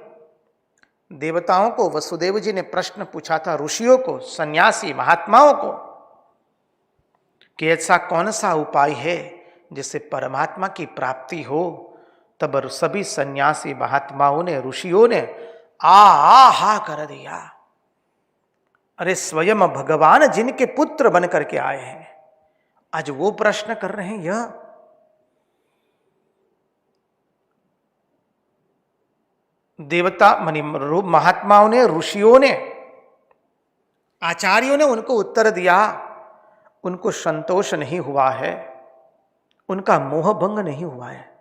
Speaker 1: देवताओं को वसुदेव जी ने प्रश्न पूछा था, ऋषियों को, सन्यासी महात्माओं को, कि ऐसा कौन सा उपाय है जिससे परमात्मा की प्राप्ति हो। तब सभी सन्यासी महात्माओं ने, ऋषियों ने आ हा कर दिया। अरे स्वयं भगवान जिनके पुत्र बन करके आए हैं, आज वो प्रश्न कर रहे हैं। यह देवता मानी महात्माओं ने, ऋषियों ने, आचार्यों ने उनको उत्तर दिया, उनको संतोष नहीं हुआ है, उनका मोह भंग नहीं हुआ है।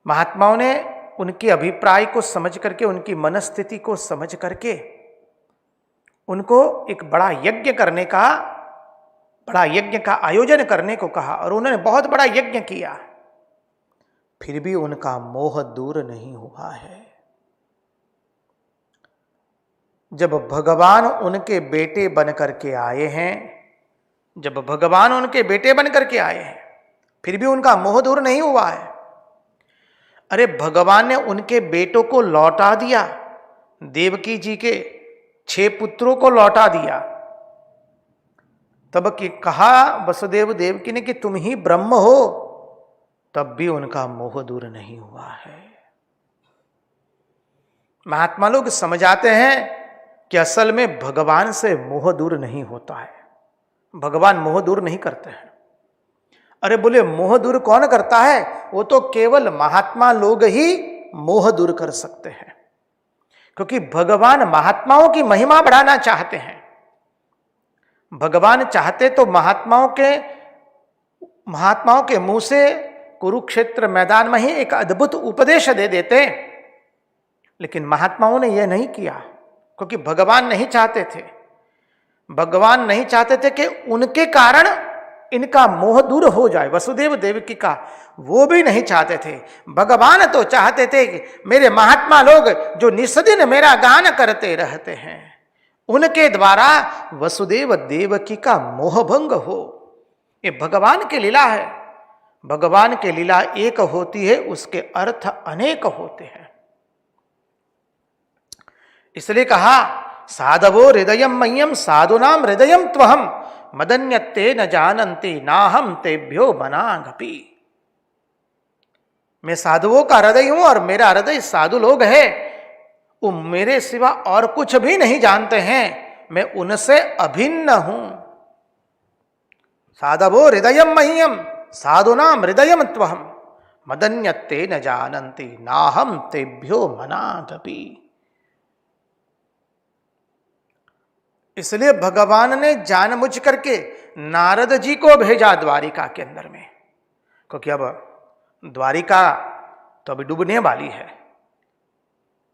Speaker 1: महात्माओं ने उनके अभिप्राय को समझ करके, उनकी मनस्थिति को समझ करके उनको एक बड़ा यज्ञ करने का, बड़ा यज्ञ का आयोजन करने को कहा, और उन्होंने बहुत बड़ा यज्ञ किया। फिर भी उनका मोह दूर नहीं हुआ है। जब भगवान उनके बेटे बन करके आए हैं, जब भगवान उनके बेटे बन करके आए हैं, फिर भी उनका मोह दूर नहीं हुआ है। अरे भगवान ने उनके बेटों को लौटा दिया, देवकी जी के 6 पुत्रों को लौटा दिया। तब कि कहा वसुदेव देवकी ने कि तुम ही ब्रह्म हो, तब भी उनका मोह दूर नहीं हुआ है। महात्मा लोग समझाते हैं कि असल में भगवान से मोह दूर नहीं होता है, भगवान मोह दूर नहीं करते हैं। अरे बोले मोह दूर कौन करता है? वो तो केवल महात्मा लोग ही मोह दूर कर सकते हैं, क्योंकि भगवान महात्माओं की महिमा बढ़ाना चाहते हैं। भगवान चाहते तो महात्माओं के मुंह से कुरुक्षेत्र मैदान में ही एक अद्भुत उपदेश दे देते, लेकिन महात्माओं ने यह नहीं किया, क्योंकि भगवान नहीं चाहते थे। भगवान नहीं चाहते थे कि उनके कारण इनका मोह दूर हो जाए, वसुदेव देवकी का वो भी नहीं चाहते थे। भगवान तो चाहते थे कि मेरे महात्मा लोग जो निस्दिन मेरा गान करते रहते हैं, उनके द्वारा वसुदेव देवकी का मोह भंग हो। ये भगवान की लीला है। भगवान की लीला एक होती है, उसके अर्थ अनेक होते हैं। इसलिए कहा साधवो हृदयम मह्यम साधुनाम हृदयम त्वहम मदन्यते न जानन्ति नाहम तेभ्यो मनागपि। मैं साधुओं का हृदय हूं और मेरा हृदय साधु लोग है, वो मेरे सिवा और कुछ भी नहीं जानते हैं, मैं उनसे अभिन्न हूं। साधवो हृदयम मह्यम साधुनाम हृदयम त्वहम मदन्यते न जानन्ति नाहम तेभ्यो मनागपि। इसलिए भगवान ने जानबूझ करके नारद जी को भेजा द्वारिका के अंदर में, क्योंकि अब द्वारिका तो अभी डूबने वाली है।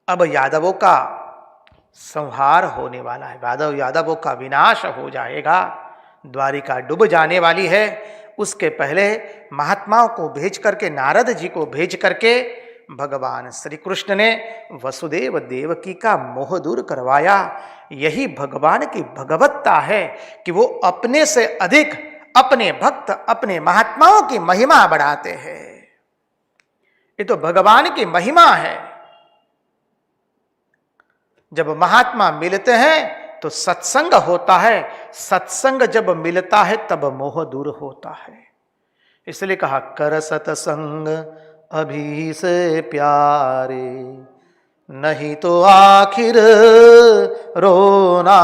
Speaker 1: अब यादवों का संहार होने वाला है, यादवों का विनाश हो जाएगा, द्वारिका डूब जाने वाली है। उसके पहले महात्माओं को भेज करके, नारद जी को भेज करके भगवान श्री कृष्ण ने वसुदेव देवकी का मोह दूर करवाया। यही भगवान की भगवत्ता है कि वो अपने से अधिक अपने भक्त, अपने महात्माओं की महिमा बढ़ाते हैं। ये तो भगवान की महिमा है। जब महात्मा मिलते हैं तो सत्संग होता है, सत्संग जब मिलता है तब मोह दूर होता है। इसलिए कहा कर सत्संग अभी से प्यारे, नहीं तो आखिर रोना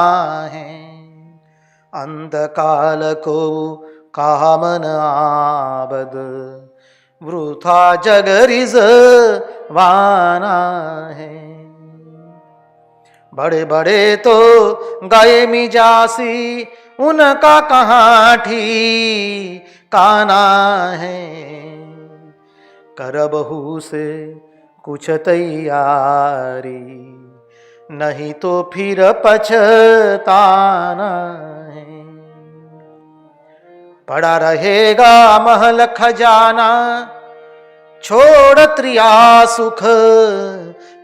Speaker 1: है। अंधकाल को कामन आबद, वृथा जगरिज वाना है। बड़े बड़े तो गए मिजासी, उनका कहाँ ठिकाना है। कर बहू से कुछ तैयारी, नहीं तो फिर पछताना है। पड़ा रहेगा महल खजाना, छोड़ त्रिया सुख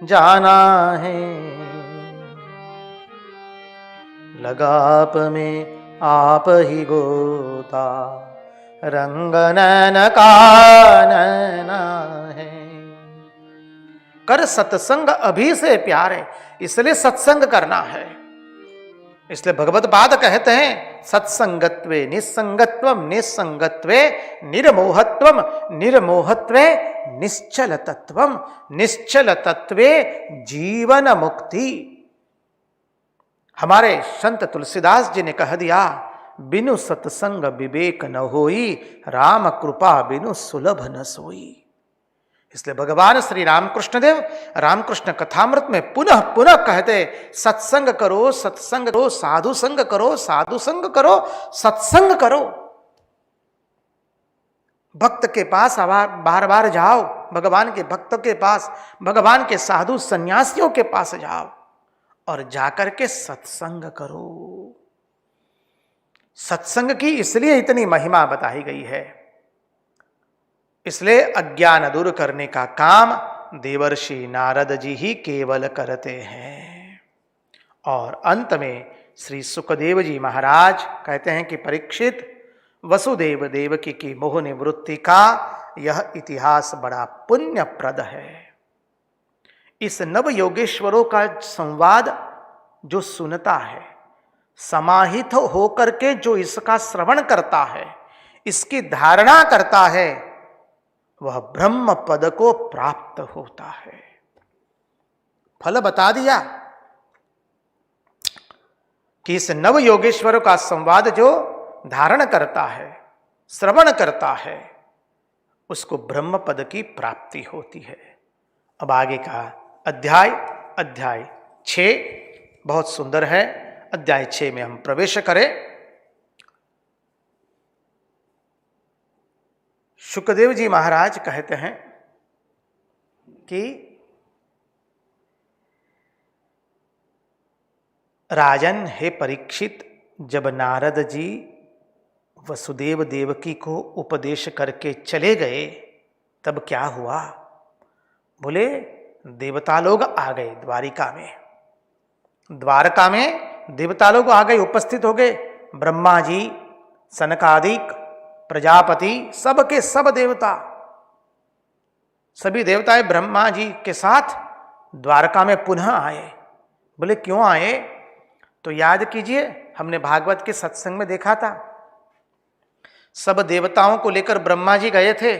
Speaker 1: जाना है। लगाप में आप ही गोता, रंग नैन का नैना है। कर सत्संग अभी से प्यार है, इसलिए सत्संग करना है। इसलिए भगवत पाद कहते हैं सत्संगत्वे निस्संगत्वम, निस्संगत्वे निर्मोहत्वम, निर्मोहत्वे निश्चल तत्वम, निश्चल तत्वे जीवन मुक्ति। हमारे संत तुलसीदास जी ने कह दिया, बिनु सत्संग विवेक न होई, राम कृपा बिनु सुलभ न सोई। इसलिए भगवान श्री रामकृष्ण देव रामकृष्ण कथामृत में पुनः पुनः कहते, सत्संग करो, सत्संग करो, साधु संग करो, साधु संग करो, सत्संग करो। भक्त के पास बार बार जाओ, भगवान के भक्तों के पास, भगवान के साधु सन्यासियों के पास जाओ और जाकर के सत्संग करो। सत्संग की इसलिए इतनी महिमा बताई गई है। इसलिए अज्ञान दूर करने का काम देवर्षि नारद जी ही केवल करते हैं। और अंत में श्री सुखदेव जी महाराज कहते हैं कि परीक्षित, वसुदेव देवकी की मोह निवृत्ति का यह इतिहास बड़ा पुण्यप्रद है। इस नव योगेश्वरों का संवाद जो सुनता है, समाहित होकर के जो इसका श्रवण करता है, इसकी धारणा करता है, वह ब्रह्म पद को प्राप्त होता है। फल बता दिया कि इस नव योगेश्वर का संवाद जो धारण करता है, श्रवण करता है, उसको ब्रह्म पद की प्राप्ति होती है। अब आगे का अध्याय 6 बहुत सुंदर है। अध्याय 6 में हम प्रवेश करें। शुकदेव जी महाराज कहते हैं कि राजन हे परीक्षित, जब नारद जी वसुदेव देवकी को उपदेश करके चले गए तब क्या हुआ? बोले देवता लोग आ गए द्वारिका में, द्वारका में देवता लोग आ गए, उपस्थित हो गए। ब्रह्मा जी, सनकादिक, प्रजापति, सब के सब देवता, सभी देवताएं ब्रह्मा जी के साथ द्वारका में पुनः आए। बोले क्यों आए? तो याद कीजिए, हमने भागवत के सत्संग में देखा था, सब देवताओं को लेकर ब्रह्मा जी गए थे।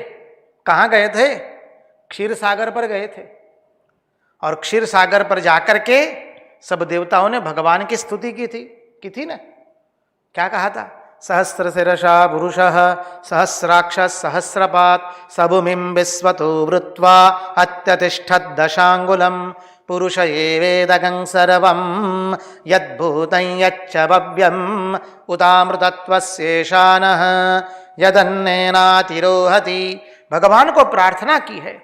Speaker 1: कहाँ गए थे? क्षीर सागर पर गए थे। और क्षीर सागर पर जाकर के सब देवताओं ने भगवान की स्तुति की थी ना। क्या कहा था? सहस्र शिरसा पुरुषः सहस्राक्ष सहस्रपात् सबुमिं विश्वतो वृत्वा अत्यतिष्ठत् दशांगुलम पुरुष एवेदगं सर्वं यद्भूतं यच्च भव्यं उतामृतत्वस्येषानः यदन्नेनातिरोहति। भगवान को प्रार्थना की है।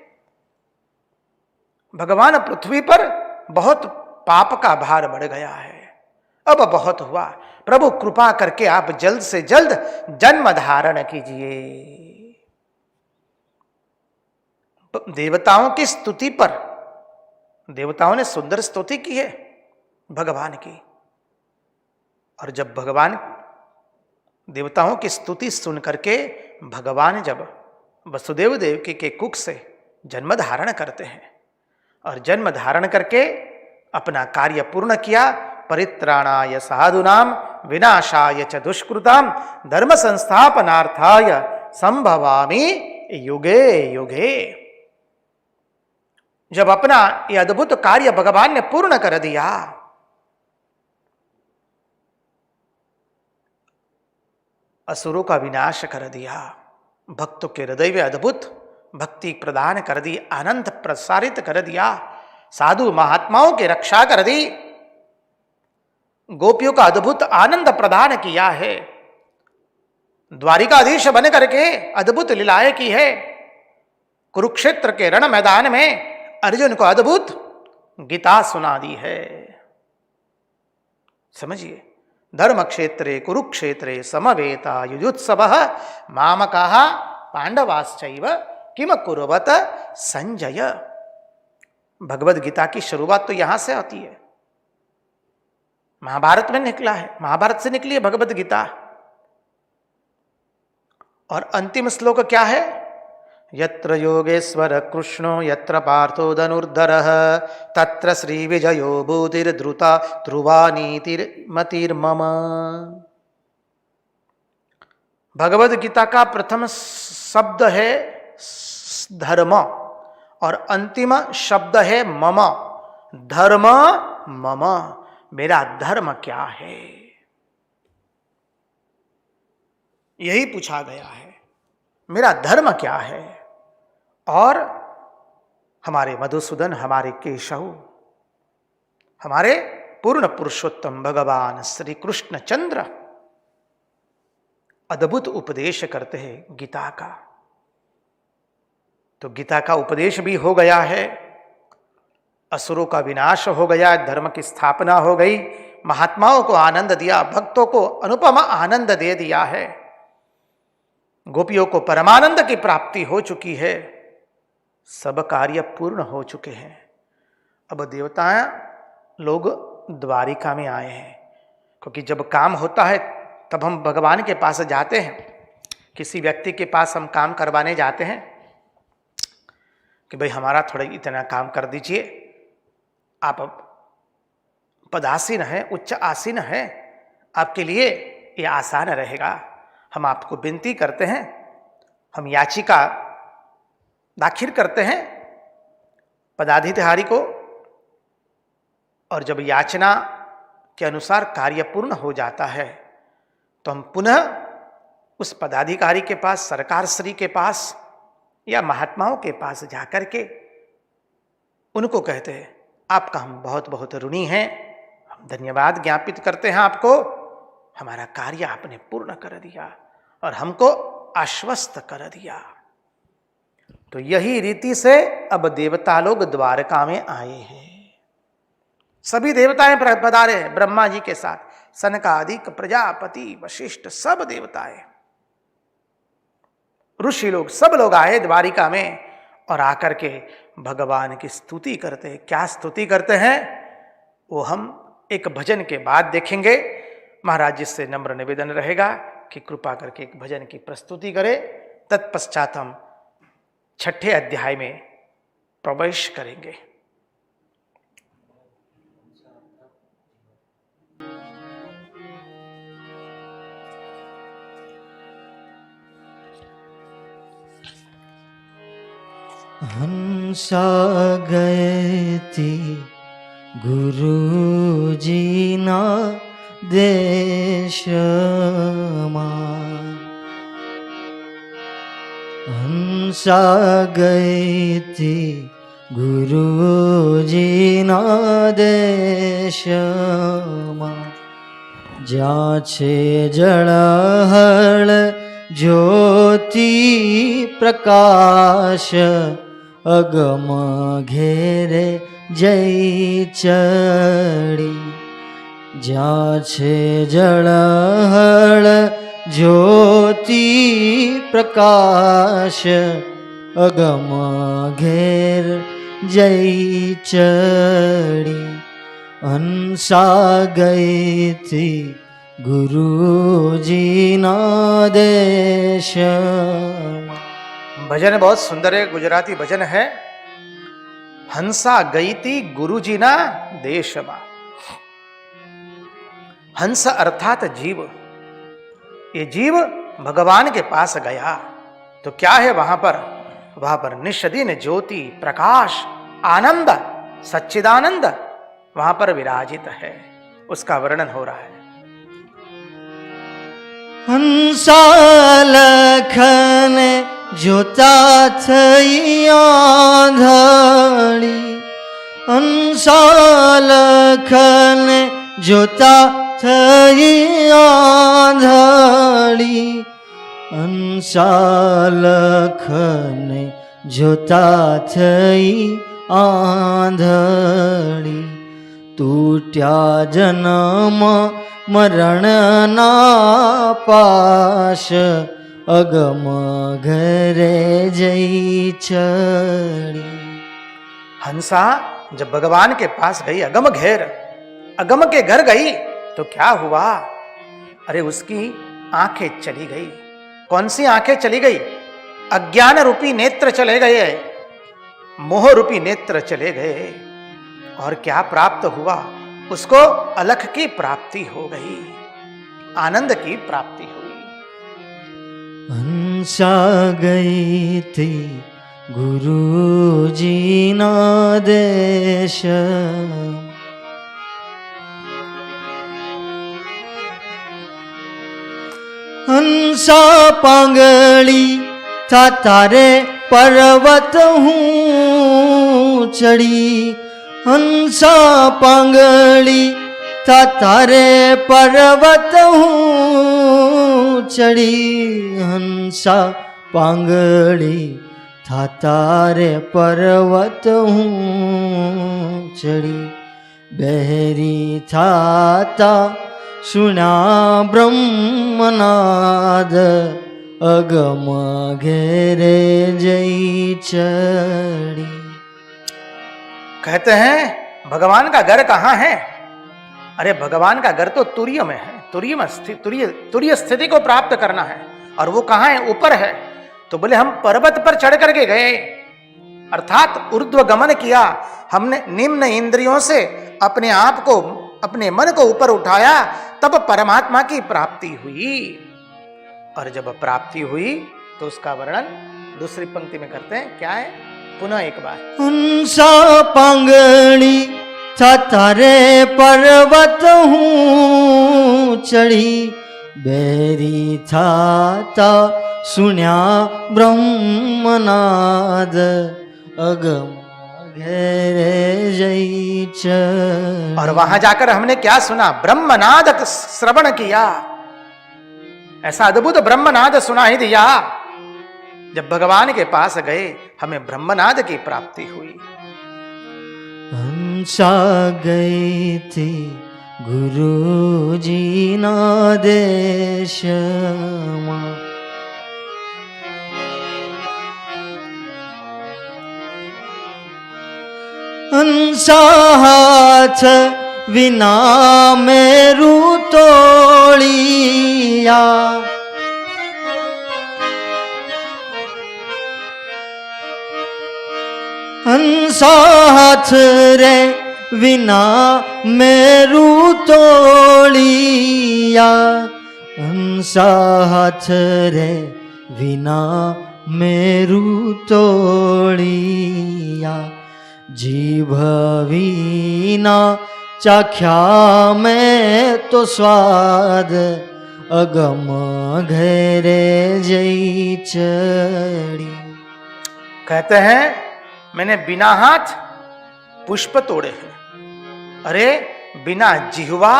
Speaker 1: भगवान पृथ्वी पर बहुत पाप का भार बढ़ गया है, अब बहुत हुआ, प्रभु कृपा करके आप जल्द से जल्द जन्म धारण कीजिए। देवताओं की स्तुति पर देवताओं ने सुंदर स्तुति की है भगवान की। और जब भगवान देवताओं की स्तुति सुन करके भगवान जब वसुदेव देवकी के कुख से जन्म धारण करते हैं और जन्म धारण करके अपना कार्य पूर्ण किया, परित्राणाय साधूनाम विनाशाय च दुष्कृताम धर्म संस्थापनार्थाय संभवामि युगे युगे। जब अपना ये अद्भुत कार्य भगवान ने पूर्ण कर दिया, असुरों का विनाश कर दिया, भक्तों के हृदय में अद्भुत भक्ति प्रदान कर दी, आनंद प्रसारित कर दिया, साधु महात्माओं की रक्षा कर दी, गोपियों का अद्भुत आनंद प्रदान किया है, द्वारिकाधीश बन करके अद्भुत लीलाएं की है। कुरुक्षेत्र के रण मैदान में अर्जुन को अद्भुत गीता सुना दी है। समझिए, धर्म क्षेत्रे कुरुक्षेत्रे समवेता युजुत्सवः मामकाः पांडवाश्चैव किम कुर्वत संजय। भगवद गीता की शुरुआत तो यहां से होती है, महाभारत में निकला है, महाभारत से निकली है भगवद गीता। और अंतिम श्लोक क्या है? यत्र योगेश्वर कृष्णो यत्र पार्थो धनुर्धरः तत्र श्री विजयो भूतिर्द्रुता ध्रुवा नीतिर्मतिर्मम। भगवद गीता का प्रथम शब्द है धर्म और अंतिम शब्द है मम। धर्म मम, मेरा धर्म क्या है, यही पूछा गया है, मेरा धर्म क्या है। और हमारे मधुसूदन, हमारे केशव, हमारे पूर्ण पुरुषोत्तम भगवान श्री कृष्ण चंद्र अद्भुत उपदेश करते हैं गीता का। तो गीता का उपदेश भी हो गया है, असुरों का विनाश हो गया, धर्म की स्थापना हो गई, महात्माओं को आनंद दिया, भक्तों को अनुपम आनंद दे दिया है, गोपियों को परमानंद की प्राप्ति हो चुकी है, सब कार्य पूर्ण हो चुके हैं। अब देवता लोग द्वारिका में आए हैं, क्योंकि जब काम होता है तब हम भगवान के पास जाते हैं। किसी व्यक्ति के पास हम काम करवाने जाते हैं कि भाई हमारा थोड़ा इतना काम कर दीजिए, आप पदासीन हैं, उच्च आसीन हैं, आपके लिए ये आसान रहेगा, हम आपको विनती करते हैं, हम याचिका दाखिल करते हैं पदाधिकारी को, और जब याचना के अनुसार कार्य पूर्ण हो जाता है तो हम पुनः उस पदाधिकारी के पास, सरकार श्री के पास या महात्माओं के पास जाकर के उनको कहते हैं आपका हम बहुत बहुत ऋणी हैं, हम धन्यवाद ज्ञापित करते हैं आपको, हमारा कार्य आपने पूर्ण कर दिया और हमको आश्वस्त कर दिया। तो यही रीति से अब देवता लोग द्वारका में आए हैं। सभी देवताएं पधारे हैं ब्रह्मा जी के साथ, सनकादिक, प्रजापति, वशिष्ठ, सब देवताएं, ऋषि लोग, सब लोग आए द्वारिका में और आकर के भगवान की स्तुति करते हैं। क्या स्तुति करते हैं वो हम एक भजन के बाद देखेंगे। महाराज जी से नम्र निवेदन रहेगा कि कृपा करके एक भजन की प्रस्तुति करें, तत्पश्चात हम 6ठे अध्याय में प्रवेश करेंगे।
Speaker 2: हंसा गए थे गुरुजी ना देश मां, हंसा गए थे गुरुजी ना देश मां, ज्યાં છે જળહળ જ્યોતિ પ્રકાશ, અગમ ઘેરે જઈ ચડી, જ્યાં છે જળહળ જ્યોતિ પ્રકાશ, અગમ ઘેર જઈ ચડી, હંસા ગઈ થी गुरुजी ना देश।
Speaker 1: भजन बहुत सुंदर है, गुजराती भजन है। हंसा गई थी गुरुजी ना देश में। हंस अर्थात जीव, ये जीव भगवान के पास गया तो क्या है वहां पर निष्दिन ज्योति, प्रकाश, आनंद, सच्चिदानंद वहां पर विराजित है, उसका वर्णन हो रहा है।
Speaker 2: हंसा लखन जोता थई आंधળી, हंसा लखन जोता थई आंधળી, हंसा लखन जोता थई आंधળી, તૂટ્યા જન્મ મરણના પાશ અગમ ઘરે જઈ ચડી.
Speaker 1: हंसा जब भगवान के पास गई, अगम घेर, अगम के घर गई तो क्या हुआ? अरे उसकी आंखें चली गई. कौन सी आंखें चली गई? अज्ञान रूपी नेत्र चले गए, मोह रूपी नेत्र चले गए. और क्या प्राप्त हुआ? उसको अलख की प्राप्ति हो गई, आनंद की प्राप्ति हुई.
Speaker 2: હંસા ગઈ थी ગુરુજીના દેશ. હંસા પાંગળી था तारे पर्वत हूँ चढ़ी. हंसा પાંગળી था तारे पर्वत हूँ चढ़ी. हंसा પાંગળી था तारे पर्वत हूँ चढ़ी. बहरी था सुना ब्रह्मनाद अगम घेरे जई चढ़ी.
Speaker 1: कहते हैं भगवान का घर कहाँ है? अरे भगवान का घर तो तुर्य में है. तुर्य में स्थित, तुर्य स्थिति को प्राप्त करना है. और वो कहाँ है? ऊपर है. तो बोले हम पर्वत पर चढ़ करके गए, अर्थात ऊर्ध्व गमन किया. हमने निम्न इंद्रियों से अपने आप को, अपने मन को ऊपर उठाया, तब परमात्मा की प्राप्ति हुई. और जब प्राप्ति हुई तो उसका वर्णन दूसरी पंक्ति में करते हैं. क्या है? पुनः एक बार.
Speaker 2: हंसा પાંગળી था तारे पर्वत हूँ चढ़ी. बेरी था सुन्या ब्रह्मनाद अगम घेरे जई चढ़ी.
Speaker 1: और वहां जाकर हमने क्या सुना? ब्रह्मनाद श्रवण किया. ऐसा अद्भुत ब्रह्मनाद सुना ही दिया. जब भगवान के पास गए हमें ब्रह्मनाद की प्राप्ति हुई.
Speaker 2: हंसा गई थी गुरुजी ना देश मां. हंसा हाथ विना मेरू तोड़िया. हंसा हाथ रे विना मेरू तोड़िया. हंसा हाथ रे विना मेरू तोड़िया. जीभ वीना चाख्या में तो स्वाद अगम घेरे जई चढ़ी.
Speaker 1: कहते हैं मैंने बिना हाथ पुष्प तोड़े हैं. अरे बिना जिह्वा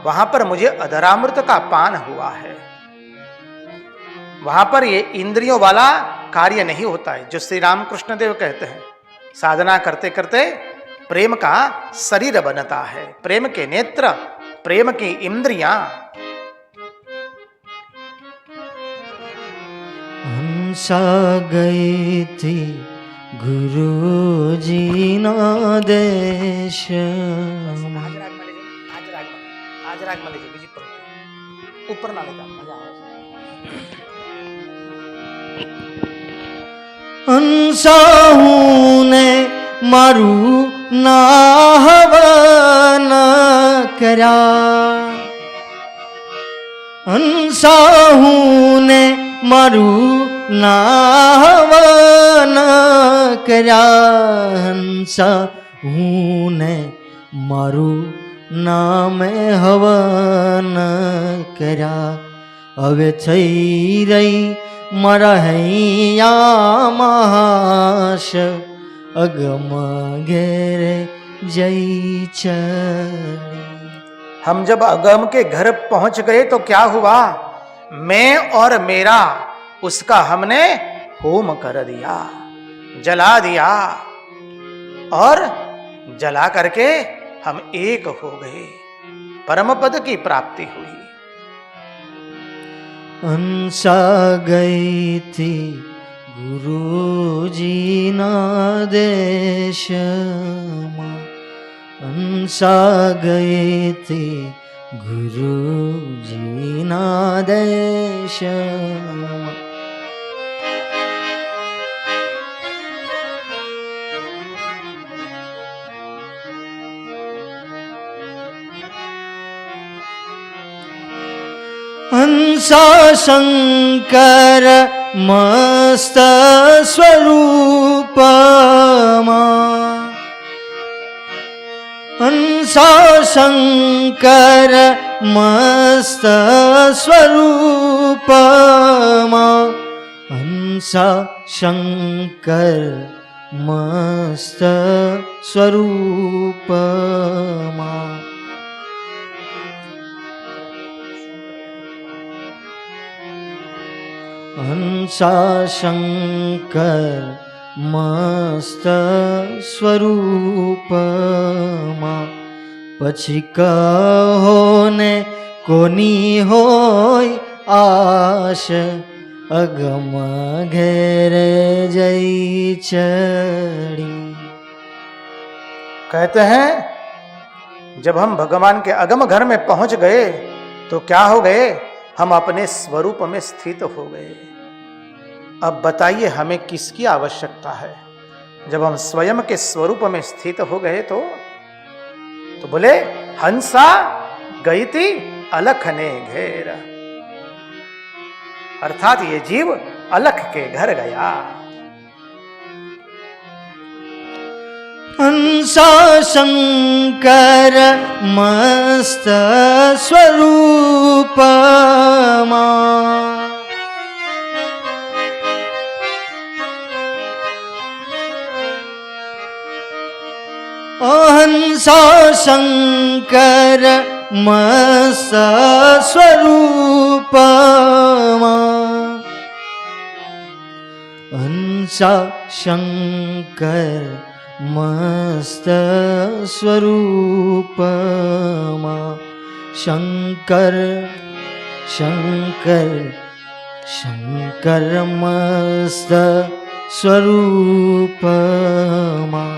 Speaker 1: वहां पर मुझे अधरामृत का पान हुआ है. वहां पर ये इंद्रियों वाला कार्य नहीं होता है जो श्री रामकृष्ण देव कहते हैं. साधना करते करते प्रेम का शरीर बनता है, प्रेम के नेत्र, प्रेम की इंद्रियां.
Speaker 2: हंसा गई थी गुरुजी ना देश.
Speaker 1: आज राग में लीजिए, बीजी पंक्ति ऊपर ना लेता मजा आवे.
Speaker 2: हंसा हूँ ने मारू ना हवन करा. हंसा हूँ ने मारू ना हवन करा. हंसा हूँ ने मारू नाम हवन करा. હવે થઈ રહી મારા હૈયા મહાશ અગમ ઘેરે જઈ ચડી.
Speaker 1: हम जब अगम के घर पहुंच गए तो क्या हुआ? मैं और मेरा उसका हमने होम कर दिया, जला दिया. और जला करके हम एक हो गए, परम पद की प्राप्ति हुई।
Speaker 2: हंसा गई थी गुरुजी ना देश में, हंसा गई थी गुरुजी ना देश में। हंसा शंकर मस्त स्वरूप मां, हंसा शंकर मस्त स्वरूप मां, हंसा शंकर मस्त स्वरूप मां। हंसा शंकर मस्त स्वरूप मां, પછી કહો ને કોની હોય આશ, અગમ ઘેરે જઈ ચડી।
Speaker 1: कहते हैं जब हम भगवान के अगम घर में पहुंच गए तो क्या हो गए, हम अपने स्वरूप में स्थित हो गए। अब बताइए हमें किसकी आवश्यकता है? जब हम स्वयं के स्वरूप में स्थित हो गए तो बोले हंसा गई थी अलख ने घेर, अर्थात ये जीव अलख के घर गया।
Speaker 2: हंसा शंकर मस्त स्वरूप मां, हंसा शंकर मस्त स्वरूप मां, हंसा शंकर मस्त स्वरूप मां। शंकर शंकर शंकर मस्त स्वरूप मां,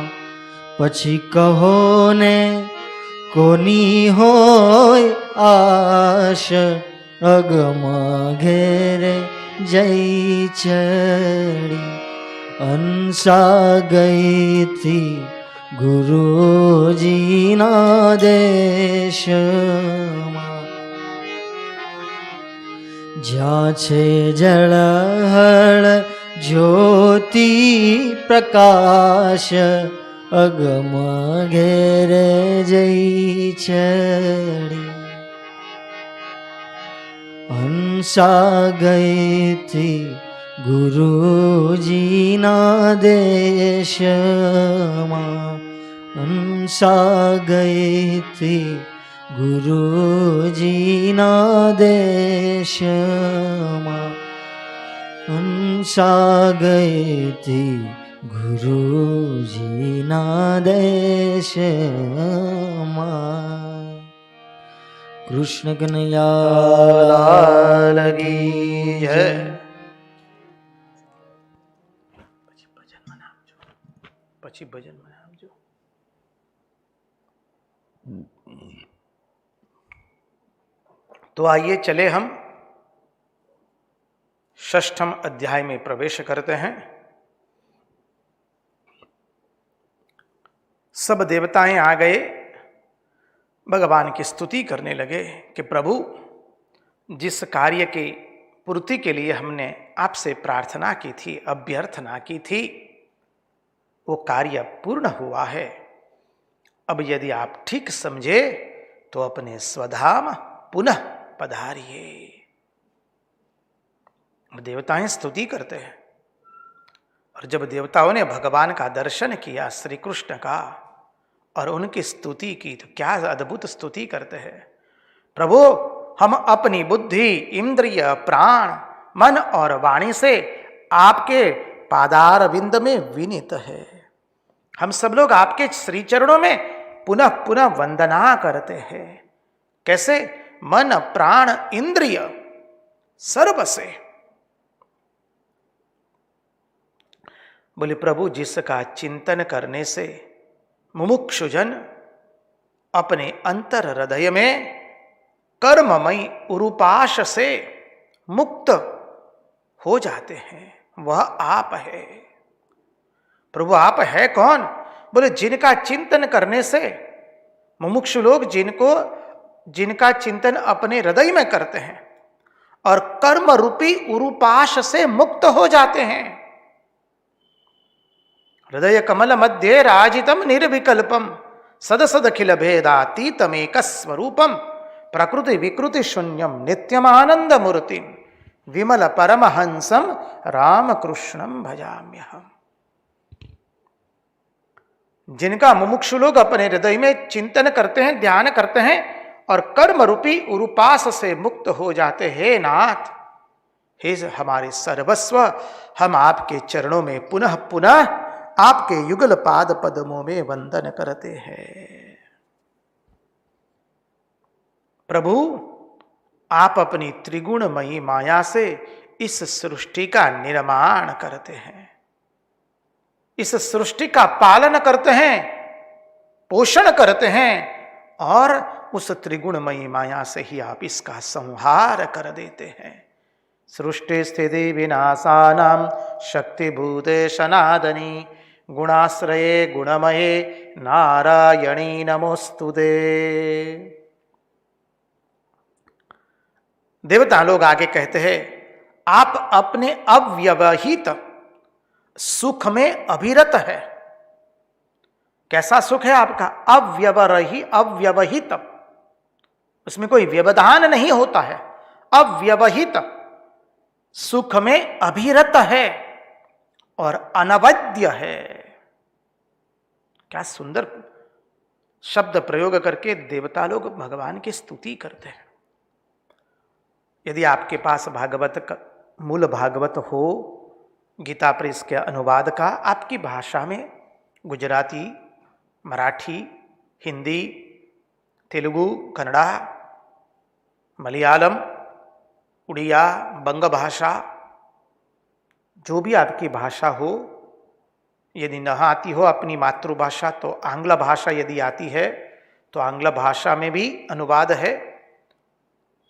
Speaker 2: પછી કહો ને કોની હોય આશ, અગમ ઘેરે જઈ ચડી। હંસા ગઈ थी गुरुजी ना देश में, જ્યાં છે જળહળ જ્યોતિ પ્રકાશ, અગમ ઘેરે જઈ ચડી। હંસા ગઈ थी गुरुजी ना देश में, हंसा गई थी गुरुजी ना देश में, हंसा गई थी गुरुजी ना देश में। कृष्ण कन्हैया लाल की जय।
Speaker 1: પછી ભજન મનાવજો। तो आइए चले हम षष्ठम अध्याय में प्रवेश करते हैं। सब देवताएं आ गए, भगवान की स्तुति करने लगे कि प्रभु जिस कार्य की पूर्ति के लिए हमने आपसे प्रार्थना की थी, अभ्यर्थना की थी, वो कार्य पूर्ण हुआ है। अब यदि आप ठीक समझे तो अपने स्वधाम पुनः पधारिए। देवताएं स्तुति करते हैं, और जब देवताओं ने भगवान का दर्शन किया, श्री कृष्ण का, और उनकी स्तुति की, तो क्या अद्भुत स्तुति करते हैं। प्रभु हम अपनी बुद्धि, इंद्रिय, प्राण, मन और वाणी से आपके पादार विंद में विनीत है। हम सब लोग आपके श्री चरणों में पुनः पुनः वंदना करते हैं। कैसे? मन प्राण इंद्रिय सर्व से। बोले प्रभु, जिसका चिंतन करने से मुमुक्षुजन अपने अंतर हृदय में कर्ममयी उरूपाश से मुक्त हो जाते हैं, वह आप है। प्रभु आप है कौन? बोले जिनका चिंतन करने से मुमुक्षु लोग, जिनका चिंतन अपने हृदय में करते हैं और कर्म रूपी उरूपाश से मुक्त हो जाते हैं। हृदय कमल मध्य राजितम निर्विकल्पम सदसदखिल भेदातीतमेक स्वरूपम प्रकृति विकृति शून्यम नित्यम आनंद मूर्ति विमल परमहंसम रामकृष्णम भजाम्यहम। जिनका मुमुक्षु लोग अपने हृदय में चिंतन करते हैं, ध्यान करते हैं और कर्म रूपी उरूपास से मुक्त हो जाते हैं। नाथ, हे हमारे सर्वस्व, हम आपके चरणों में पुनः पुनः आपके युगल पाद पद्मों में वंदन करते हैं। प्रभु, आप अपनी त्रिगुणमयी माया से इस सृष्टि का निर्माण करते हैं, इस सृष्टि का पालन करते हैं, पोषण करते हैं और उस त्रिगुणमयी माया से ही आप इसका संहार कर देते हैं। सृष्टि स्थिति विनाशानां शक्तिभूते सनातनी गुणाश्रये गुणमये नारायणी नमोस्तुते। देवता लोग आगे कहते हैं, आप अपने अव्यवहित सुख में अभिरत है। कैसा सुख है आपका? अव्यवहित, उसमें कोई व्यवधान नहीं होता है। अव्यवहित सुख में अभिरत है और अनवद्य है। क्या सुंदर शब्द प्रयोग करके देवता लोग भगवान की स्तुति करते हैं। यदि आपके पास भागवत का मूल भागवत हो, गीता प्रेस के अनुवाद का आपकी भाषा में, गुजराती, मराठी, हिंदी, तेलुगु, कन्नड़ा, मलयालम, उड़िया, बंग भाषा, जो भी आपकी भाषा हो, यदि न आती हो अपनी मातृभाषा तो आंग्ल भाषा यदि आती है तो आंग्ल भाषा में भी अनुवाद है।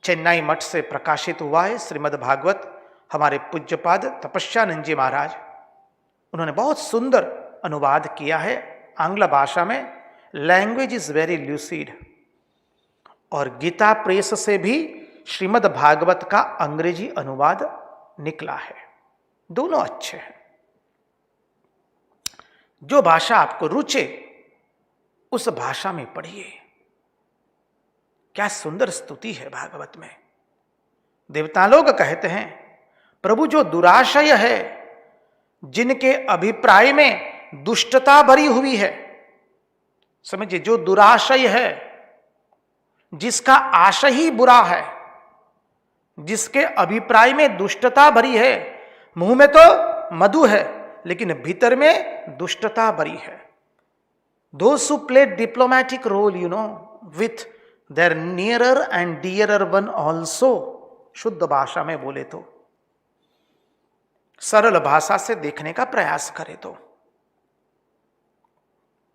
Speaker 1: चेन्नई मठ से प्रकाशित हुआ है श्रीमद् भागवत। हमारे पूज्यपाद तपस्यानंद जी महाराज, उन्होंने बहुत सुंदर अनुवाद किया है आंग्ल भाषा में। Language is very lucid. और गीता प्रेस से भी श्रीमद् भागवत का अंग्रेजी अनुवाद निकला है। दोनों अच्छे हैं। जो भाषा आपको रुचे उस भाषा में पढ़िए। क्या सुंदर स्तुति है भागवत में। देवता लोग कहते हैं, प्रभु जो दुराशय है, जिनके अभिप्राय में दुष्टता भरी हुई है, समझिए, जो दुराशय है, जिसका आशय ही बुरा है, जिसके अभिप्राय में दुष्टता भरी है, मुंह में तो मधु है लेकिन भीतर में दुष्टता भरी है। Those who play diplomatic role, with their nearer and dearer one also, शुद्ध भाषा में बोले तो, सरल भाषा से देखने का प्रयास करे तो,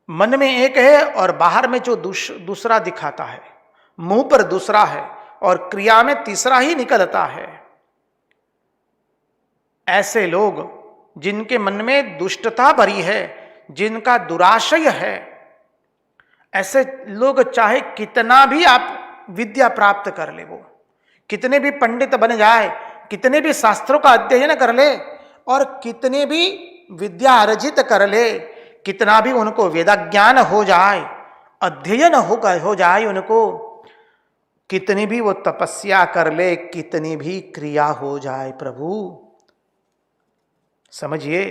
Speaker 1: मन में एक है और बाहर में जो दूसरा दिखाता है, मुंह पर दूसरा है और क्रिया में तीसरा ही निकलता है। ऐसे लोग जिनके मन में दुष्टता भरी है, जिनका दुराशय है, ऐसे लोग चाहे कितना भी आप विद्या प्राप्त कर ले, वो कितने भी पंडित बन जाए, कितने भी शास्त्रों का अध्ययन कर ले और कितने भी विद्या अर्जित कर ले, कितना भी उनको वेदाज्ञान हो जाए, अध्ययन हो जाए उनको, कितनी भी वो तपस्या कर ले, कितनी भी क्रिया हो जाए, प्रभु समझिए,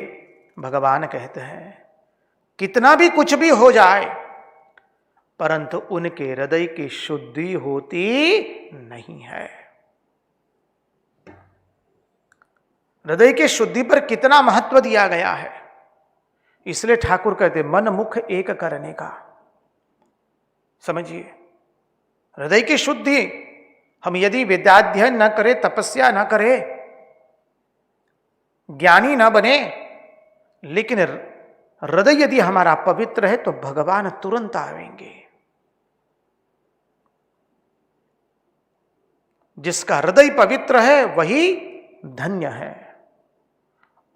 Speaker 1: भगवान कहते हैं कितना भी कुछ भी हो जाए परंतु उनके हृदय की शुद्धि होती नहीं है। हृदय की शुद्धि पर कितना महत्व दिया गया है। इसलिए ठाकुर कहते मन मुख एक करने का। समझिए, हृदय की शुद्धि, हम यदि वेदाध्ययन न करें, तपस्या न करें, ज्ञानी न बने, लेकिन हृदय यदि हमारा पवित्र है तो भगवान तुरंत आएंगे। जिसका हृदय पवित्र है वही धन्य है।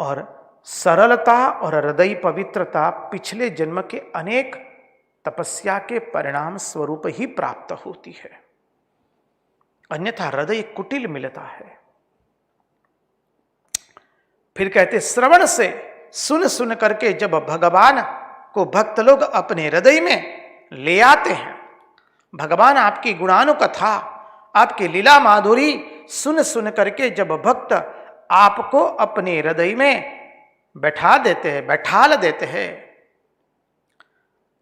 Speaker 1: और सरलता और हृदय पवित्रता पिछले जन्म के अनेक तपस्या के परिणाम स्वरूप ही प्राप्त होती है, अन्यथा हृदय कुटिल मिलता है। फिर कहते श्रवण से, सुन सुन करके जब भगवान को भक्त लोग अपने हृदय में ले आते हैं, भगवान आपकी गुणानुकथा, आपकी लीला माधुरी सुन सुन करके जब भक्त आपको अपने हृदय में बैठा देते हैं, बैठाल देते हैं,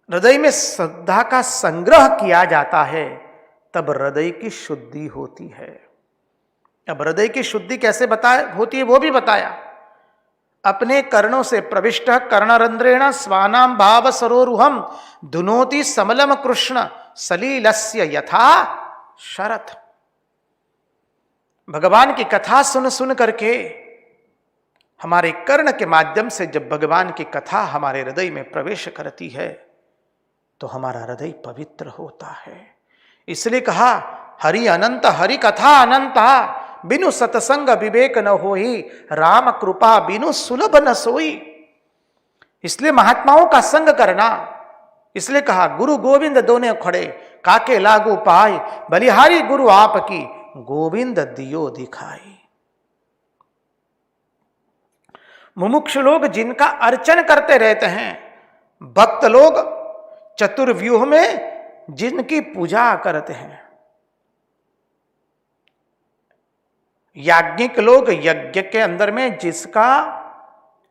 Speaker 1: हृदय में श्रद्धा का संग्रह किया जाता है, तब हृदय की शुद्धि होती है। अब हृदय की शुद्धि कैसे होती है वो भी बताया। अपने कर्णों से प्रविष्ट कर्णरंध्रेण स्वानाम भाव सरोरुहम धुनोति समलम कृष्ण सलीलस्य यथा शरथ। भगवान की कथा सुन सुन करके, हमारे कर्ण के माध्यम से जब भगवान की कथा हमारे हृदय में प्रवेश करती है तो हमारा हृदय पवित्र होता है। इसलिए कहा हरि अनंत, हरि कथा अनंता, बिनु सतसंग विवेक न होई, राम कृपा बिनु सुलभ न सोई। इसलिए महात्माओं का संग करना, इसलिए कहा गुरु गोविंद दोने खड़े, काके लागू पाए, बलिहारी गुरु आपकी, गोविंद दियो दिखाई। मुमुक्ष लोग जिनका अर्चन करते रहते हैं, भक्त लोग चतुर्व्यूह में जिनकी पूजा करते हैं, याज्ञिक लोग यज्ञ के अंदर में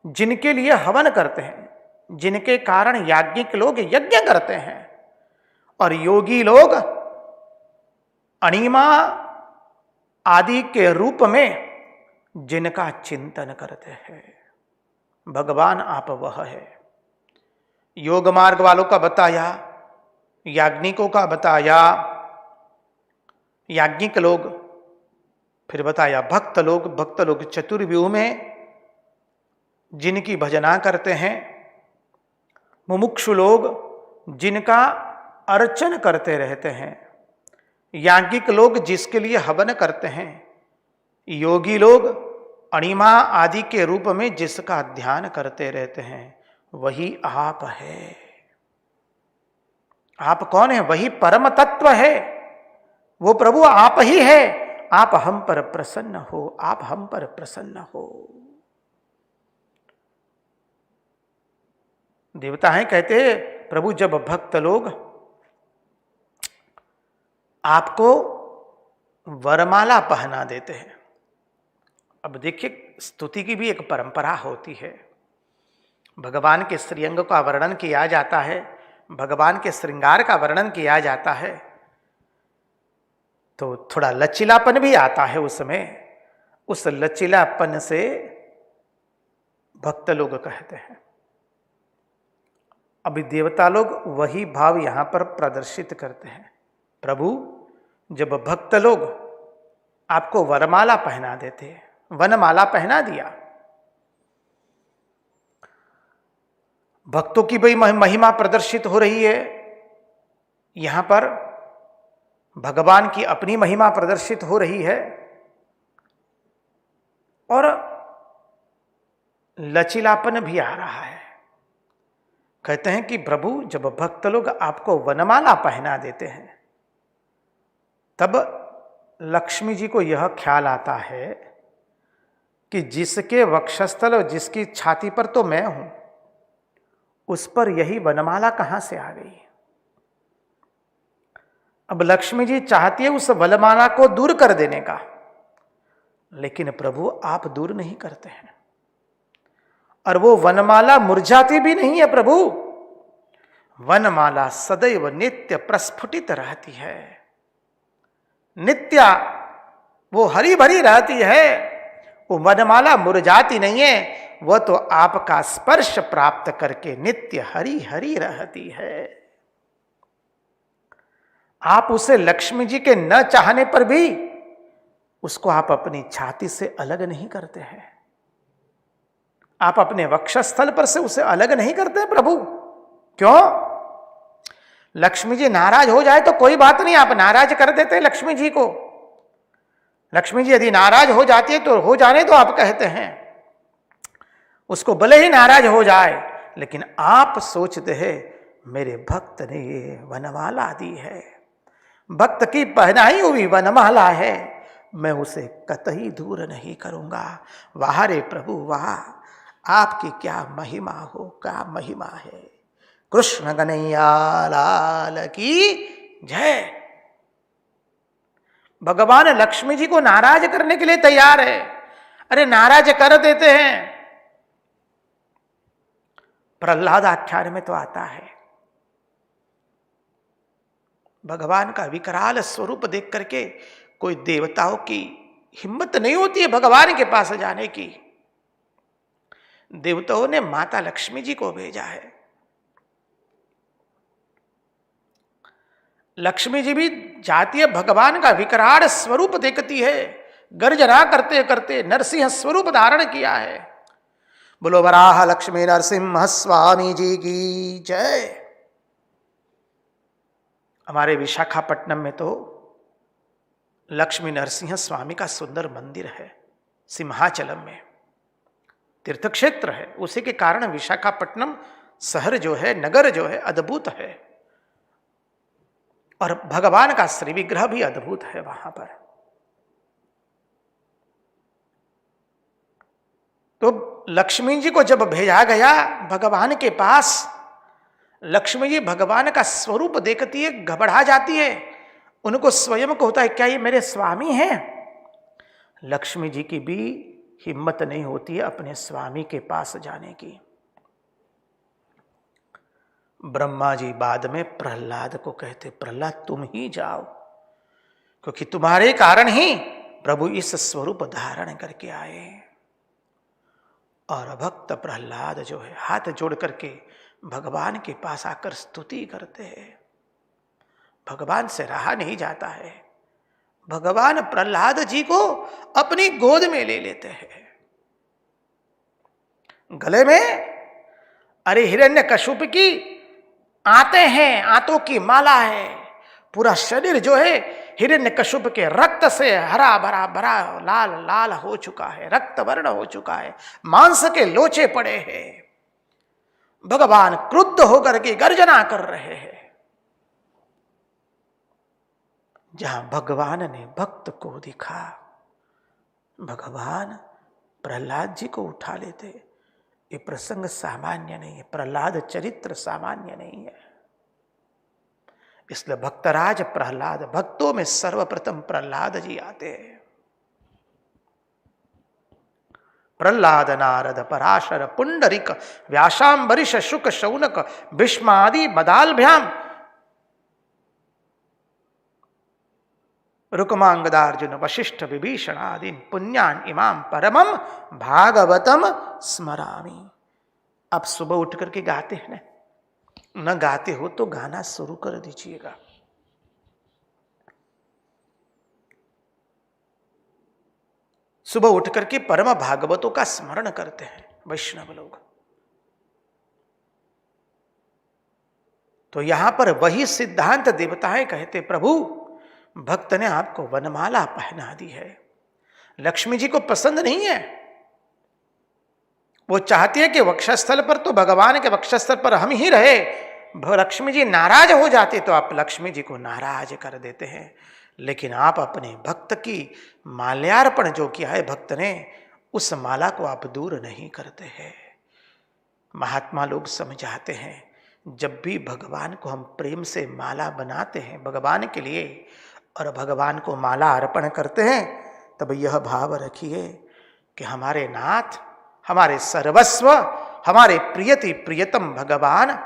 Speaker 1: जिनके लिए हवन करते हैं, जिनके कारण याज्ञिक लोग यज्ञ करते हैं, और योगी लोग अणिमा आदि के रूप में जिनका चिंतन करते हैं। भगवान आप वह है। योग मार्ग वालों का बताया, याज्ञिकों का बताया, याज्ञिक लोग, फिर बताया भक्त लोग चतुर्व्यूह में जिनकी भजना करते हैं, मुमुक्षु लोग जिनका अर्चन करते रहते हैं, याज्ञिक लोग जिसके लिए हवन करते हैं, योगी लोग अणिमा आदि के रूप में जिसका ध्यान करते रहते हैं, वही आप है। आप कौन है? वही परम तत्व है, वो प्रभु आप ही है। आप हम पर प्रसन्न हो, आप हम पर प्रसन्न हो। देवता हैं, कहते हैं प्रभु जब भक्त लोग आपको वरमाला पहना देते हैं। अब देखिए, स्तुति की भी एक परंपरा होती है। भगवान के श्रीअंग का वर्णन किया जाता है, भगवान के श्रृंगार का वर्णन किया जाता है, तो थोड़ा लचीलापन भी आता है उसमें। उस लचीलापन से भक्त लोग कहते हैं। अभी देवता लोग वही भाव यहां पर प्रदर्शित करते हैं। प्रभु जब भक्त लोग आपको वरमाला पहना देते हैं, वनमाला पहना दिया, भक्तों की भी महिमा प्रदर्शित हो रही है। यहां पर भगवान की अपनी महिमा प्रदर्शित हो रही है, और लचीलापन भी आ रहा है। कहते हैं कि प्रभु जब भक्त लोग आपको वनमाला पहना देते हैं, तब लक्ष्मी जी को यह ख्याल आता है कि जिसके वक्षस्थल और जिसकी छाती पर तो मैं हूं, उस पर यही वनमाला कहां से आ गई। अब लक्ष्मी जी चाहती है उस वनमाला को दूर कर देने का, लेकिन प्रभु आप दूर नहीं करते हैं, और वो वनमाला मुरझाती भी नहीं है। प्रभु वनमाला सदैव नित्य प्रस्फुटित रहती है, नित्य वो हरी भरी रहती है। वो वनमाला मुरझाती नहीं है, वह तो आपका स्पर्श प्राप्त करके नित्य हरी हरी रहती है। आप उसे लक्ष्मी जी के न चाहने पर भी उसको आप अपनी छाती से अलग नहीं करते हैं, आप अपने वक्षस्थल पर से उसे अलग नहीं करते प्रभु। क्यों? लक्ष्मी जी नाराज हो जाए तो कोई बात नहीं, आप नाराज कर देते हैं लक्ष्मी जी को। लक्ष्मी जी यदि नाराज हो जाती है तो हो जाने तो आप कहते हैं, उसको भले ही नाराज हो जाए, लेकिन आप सोचते हैं मेरे भक्त ने ये वनमाला दी है, भक्त की पहनाई हुई वनमाला है, मैं उसे कतई दूर नहीं करूंगा। वाह रे प्रभु वाह, आपकी क्या महिमा हो, क्या महिमा है। कृष्ण कन्हैया लाल की जय। भगवान लक्ष्मी जी को नाराज करने के लिए तैयार है। अरे नाराज कर देते हैं। प्रहलाद आख्यान में तो आता है, भगवान का विकराल स्वरूप देख करके कोई देवताओं की हिम्मत नहीं होती है भगवान के पास जाने की। देवताओं ने माता लक्ष्मी जी को भेजा है। लक्ष्मी जी भी जाती है, भगवान का विकराल स्वरूप देखती है, गर्जना करते करते नरसिंह स्वरूप धारण किया है। बोलो वराह लक्ष्मी नरसिंह स्वामी जी की जय। हमारे विशाखापट्टनम में तो लक्ष्मी नरसिंह स्वामी का सुंदर मंदिर है, सिंहाचलम में तीर्थ क्षेत्र है। उसी के कारण विशाखापट्टनम शहर जो है, नगर जो है, अद्भुत है। और भगवान का श्री विग्रह भी अद्भुत है वहां पर। तो लक्ष्मी जी को जब भेजा गया भगवान के पास, लक्ष्मी जी भगवान का स्वरूप देखती है, घबरा जाती है। उनको स्वयं को होता है क्या ये मेरे स्वामी हैं? लक्ष्मी जी की भी हिम्मत नहीं होती है अपने स्वामी के पास जाने की। ब्रह्मा जी बाद में प्रहलाद को कहते, प्रहलाद तुम ही जाओ, क्योंकि तुम्हारे कारण ही प्रभु इस स्वरूप धारण करके आए। और भक्त प्रहलाद जो है हाथ जोड़ करके भगवान के पास आकर स्तुति करते हैं। भगवान से रहा नहीं जाता है। भगवान प्रहलाद जी को अपनी गोद में ले लेते हैं। गले में अरे हिरण्यकश्यप की आते हैं, आंतों की माला है। पूरा शरीर जो है हिरण्यकश्यप के रक्त से हरा भरा भरा लाल लाल हो चुका है, रक्त वर्ण हो चुका है, मांस के लोचे पड़े हैं। भगवान क्रुद्ध होकर के गर्जना कर रहे हैं। जहां भगवान ने भक्त को दिखा, भगवान प्रहलाद जी को उठा लेते। ये प्रसंग सामान्य नहीं है, प्रहलाद चरित्र सामान्य नहीं है। इसलिए भक्तराज प्रहलाद, भक्तों में सर्वप्रथम प्रहलाद जी आते हैं। प्रहलाद नारद पराशर पुंडरिक व्यासांबरीश शुक शौनक भीष्मादि मदालभ्याम रुकमांगदार्जुन वशिष्ठ विभीषण आदि पुण्यान इमाम परमम भागवतम स्मरामि। आप सुबह उठ करके गाते हैं न गाते हो तो गाना शुरू कर दीजिएगा। सुबह उठ करके परम भागवतों का स्मरण करते हैं वैष्णव लोग। तो यहां पर वही सिद्धांत देवताएं कहते, प्रभु भक्त ने आपको वनमाला पहना दी है। लक्ष्मी जी को पसंद नहीं है, वो चाहती है कि वक्षस्थल पर तो भगवान के वक्षस्थल पर हम ही रहे। लक्ष्मी जी नाराज हो जाती तो आप लक्ष्मी जी को नाराज कर देते हैं। लेकिन आप अपने भक्त की माल्यार्पण जो किया है भक्त ने, उस माला को आप दूर नहीं करते हैं। महात्मा लोग समझाते हैं, जब भी भगवान को हम प्रेम से माला बनाते हैं भगवान के लिए और भगवान को माला अर्पण करते हैं, तब यह भाव रखिए कि हमारे नाथ, हमारे सर्वस्व, हमारे प्रियति प्रियतम भगवान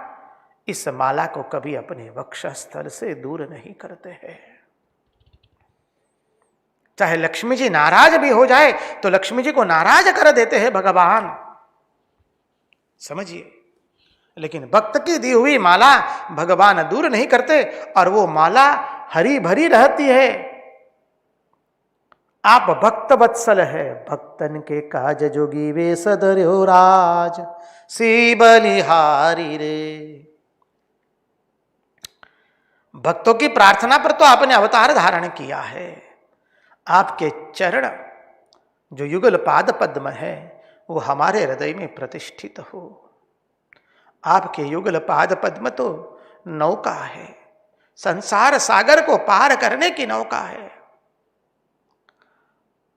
Speaker 1: इस माला को कभी अपने वक्षस्थल से दूर नहीं करते हैं। चाहे लक्ष्मी जी नाराज भी हो जाए तो लक्ष्मी जी को नाराज कर देते हैं भगवान, समझिए। लेकिन भक्त की दी हुई माला भगवान दूर नहीं करते। और वो माला हरी भरी रहती है। आप भक्त वत्सल है, भक्तन के काज जोगी वे सदर्यो राज, सी बलिहारी रे। भक्तों की प्रार्थना पर तो आपने अवतार धारण किया है। आपके चरण जो युगल पाद पद्म है वो हमारे हृदय में प्रतिष्ठित हो। आपके युगल पाद पद्म तो नौका है, संसार सागर को पार करने की नौका है।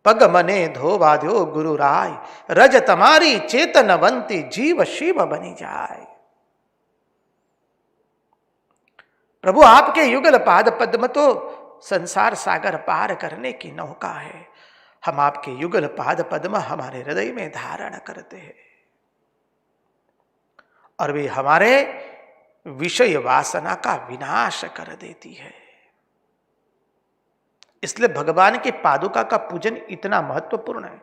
Speaker 1: पग मने धोबाध्यो गुरु राय, रज तमारी चेतनवंती जीव शिव बनी जाए। प्रभु आपके युगल पाद पद्म तो संसार सागर पार करने की नौका है। हम आपके युगल पाद पद्म हमारे हृदय में धारण करते हैं और वे हमारे विषय वासना का विनाश कर देती है। इसलिए भगवान की पादुका का पूजन इतना महत्वपूर्ण है।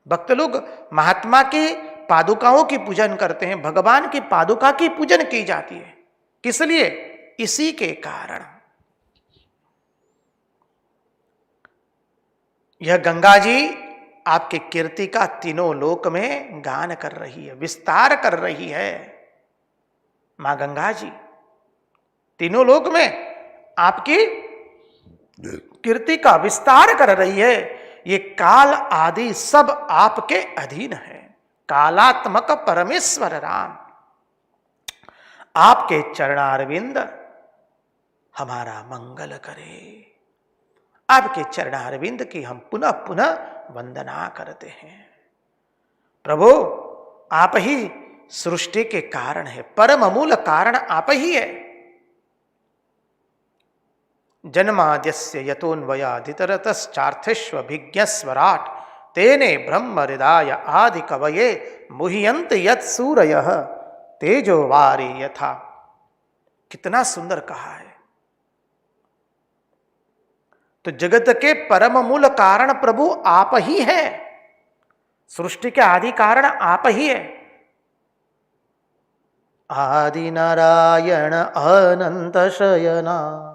Speaker 1: भक्त लोग महात्मा की पादुकाओं की पूजन करते हैं, भगवान की पादुका की पूजन की जाती है। किस लिए? इसी के कारण। यह गंगा जी आपके कीर्ति का तीनों लोक में गान कर रही है, विस्तार कर रही है। मां गंगा जी तीनों लोक में आपकी कीर्ति का विस्तार कर रही है। ये काल आदि सब आपके अधीन है। कालात्मक परमेश्वर राम, आपके चरणारविंद हमारा मंगल करे। आपके चरणारविंद की हम पुनः पुनः वंदना करते हैं। प्रभु आप ही सृष्टि के कारण है, परम मूल कारण आप ही है। जन्माद्यस्य यतोन्वयादितरतश्चार्थेष्वभिज्ञस्वराट् तेने ब्रह्म हृदय आदि कवये मुह्यन्त यत् सूरयः तेजो वारी यथा। कितना सुंदर कहा है। तो जगत के परम मूल कारण प्रभु आप ही है, सृष्टि के आदि कारण आप ही है। आदि नारायण अनंत शयना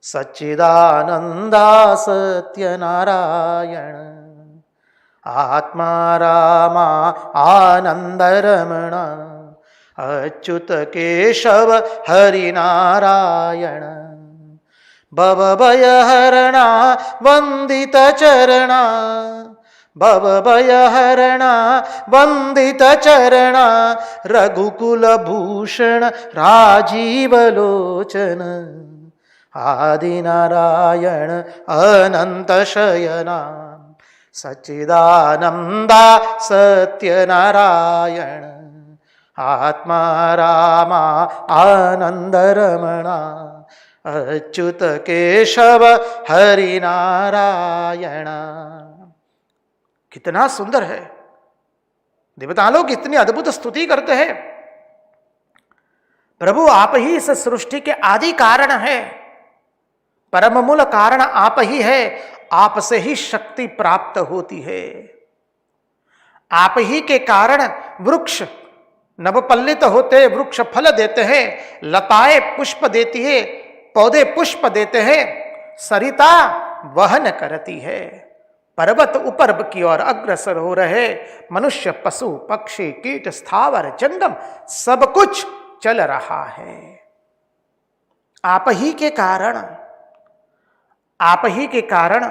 Speaker 1: सच्चिदानंदा सत्य नारायण आत्मा रामा आनंद रमण अच्युत केशव हरि नारायण भवभय हरणा वंदित चरणा भवभय हरणा वंदित चरणा रघुकुल भूषण राजीव लोचन आदि नारायण अनंत शयना सच्चिदानंदा सत्य नारायण आत्मा रामा आनंद रमणा अच्युत केशव हरि नारायण। कितना सुंदर है। देवता लोग इतनी अद्भुत स्तुति करते हैं। प्रभु आप ही इस सृष्टि के आदि कारण है, परम मूल कारण आप ही है। आपसे ही शक्ति प्राप्त होती है। आप ही के कारण वृक्ष नवपल्लित होते, वृक्ष फल देते हैं, लताएं पुष्प देती है, पौधे पुष्प देते हैं, सरिता वहन करती है, पर्वत ऊपर की ओर अग्रसर हो रहे, मनुष्य पशु पक्षी कीट स्थावर जंगम सब कुछ चल रहा है। आप ही के कारण, आप ही के कारण,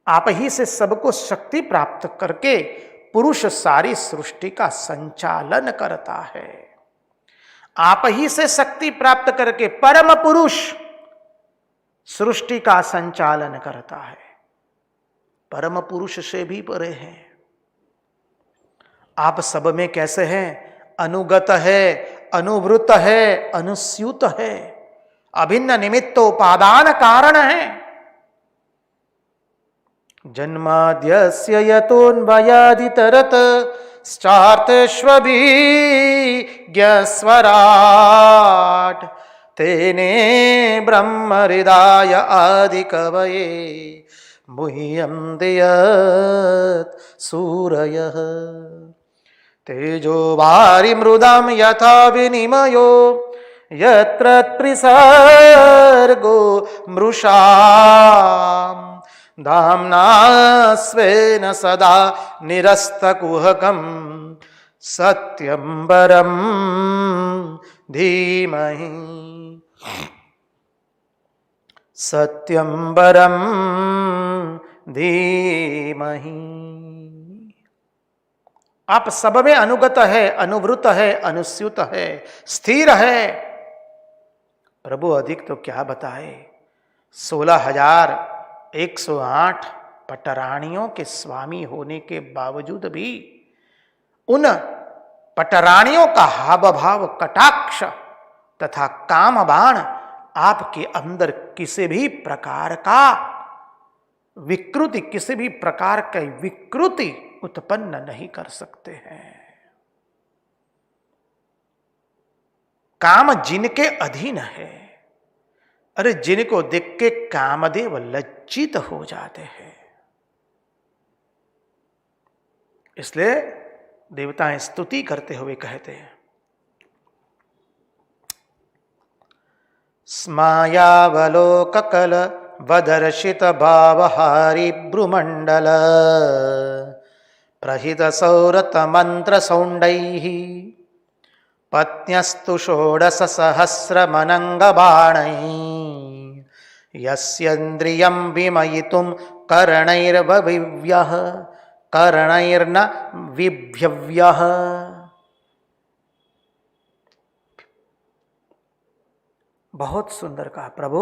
Speaker 1: आप ही से सबको शक्ति प्राप्त करके पुरुष सारी सृष्टि का संचालन करता है। आप ही से शक्ति प्राप्त करके परम पुरुष सृष्टि का संचालन करता है। परम पुरुष से भी परे है। आप सब में कैसे हैं? अनुगत है, अनुवृत है, अनुस्यूत है, अभिन्न निमित्तोपादान कारण है। जन्माद्यस्य यतोन्वयादितरत चार्थेष्वभिज्ञस्वराट् तेने ब्रह्म हृदय आदि कवये मुह्यन्ति यत् सूरयः तेजो वारि मृदां यथा विनिमयो यत्र त्रिसर्गो मृषा धाम्ना स्वेन सदा निरस्तकुहकं सत्यं परं धीमहि सत्यं परं धीमहि। आप सब में अनुगत है, अनुवृत है, अनुस्यूत है, स्थिर है। प्रभु अधिक तो क्या बताए, 16,108 पटरानियों के स्वामी होने के बावजूद भी उन पटरानियों का हाव भाव, कटाक्ष तथा काम बाण आपके अंदर किसी भी प्रकार का विकृति, किसी भी प्रकार की विकृति उत्पन्न नहीं कर सकते हैं। काम जिनके अधीन है, अरे जिनको देख के कामदेव लज्जित हो जाते हैं। इसलिए देवताएं स्तुति करते हुए कहते हैं, स्मायावलोककल वदर्शित भावहारी भ्रुमंडल प्रहित सौरत मंत्र सौंडैः पत्न्यस्तु षोडश सहस्र मनंग बाणैः यस्येन्द्रियं विमयितुं कर्णैर्वविव्यः कर्णैर्न विभ्यव्यः। बहुत सुंदर कहा प्रभु।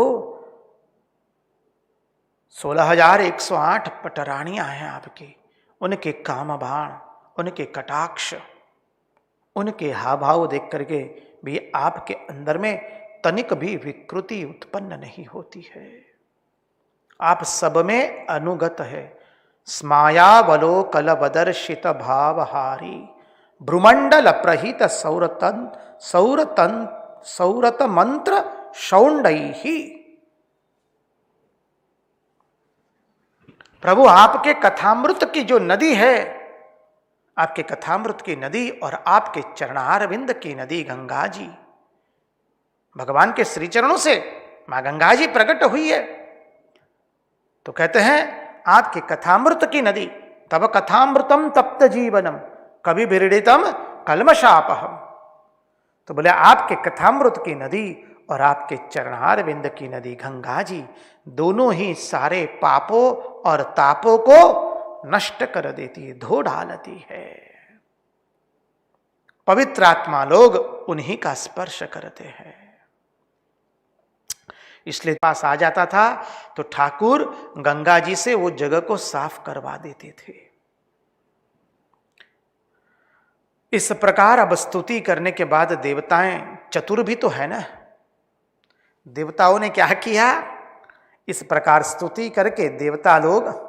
Speaker 1: 16,108 पटरानियां हैं आपकी, उनके काम बाण, उनके कटाक्ष, उनके हाव भाव देख करके भी आपके अंदर में तनिक भी विकृति उत्पन्न नहीं होती है। आप सब में अनुगत है। स्मायावलोकलवदर्शित भावहारी भ्रुमंडल प्रहित सौरत मंत्र शौंडैहि। प्रभु आपके कथामृत की जो नदी है, आपके कथामृत की नदी और आपके चरणारविंद की नदी गंगा जी, भगवान के श्री चरणों से मां गंगा जी प्रकट हुई है। तो कहते हैं आपके कथामृत की नदी, तब कथामृतम तप्त जीवनम कभी विरडितम कल्मशापहम। तो बोले आपके कथामृत की नदी और आपके चरणारविंद की नदी गंगा जी दोनों ही सारे पापों और तापों को नष्ट कर देती है, धो डालती है। पवित्र आत्मा लोग उन्हीं का स्पर्श करते हैं। इसलिए पास आ जाता था तो ठाकुर गंगा जी से वो जगह को साफ करवा देते थे। इस प्रकार अब स्तुति करने के बाद देवताएं चतुर भी तो है ना, देवताओं ने क्या किया, इस प्रकार स्तुति करके देवता लोग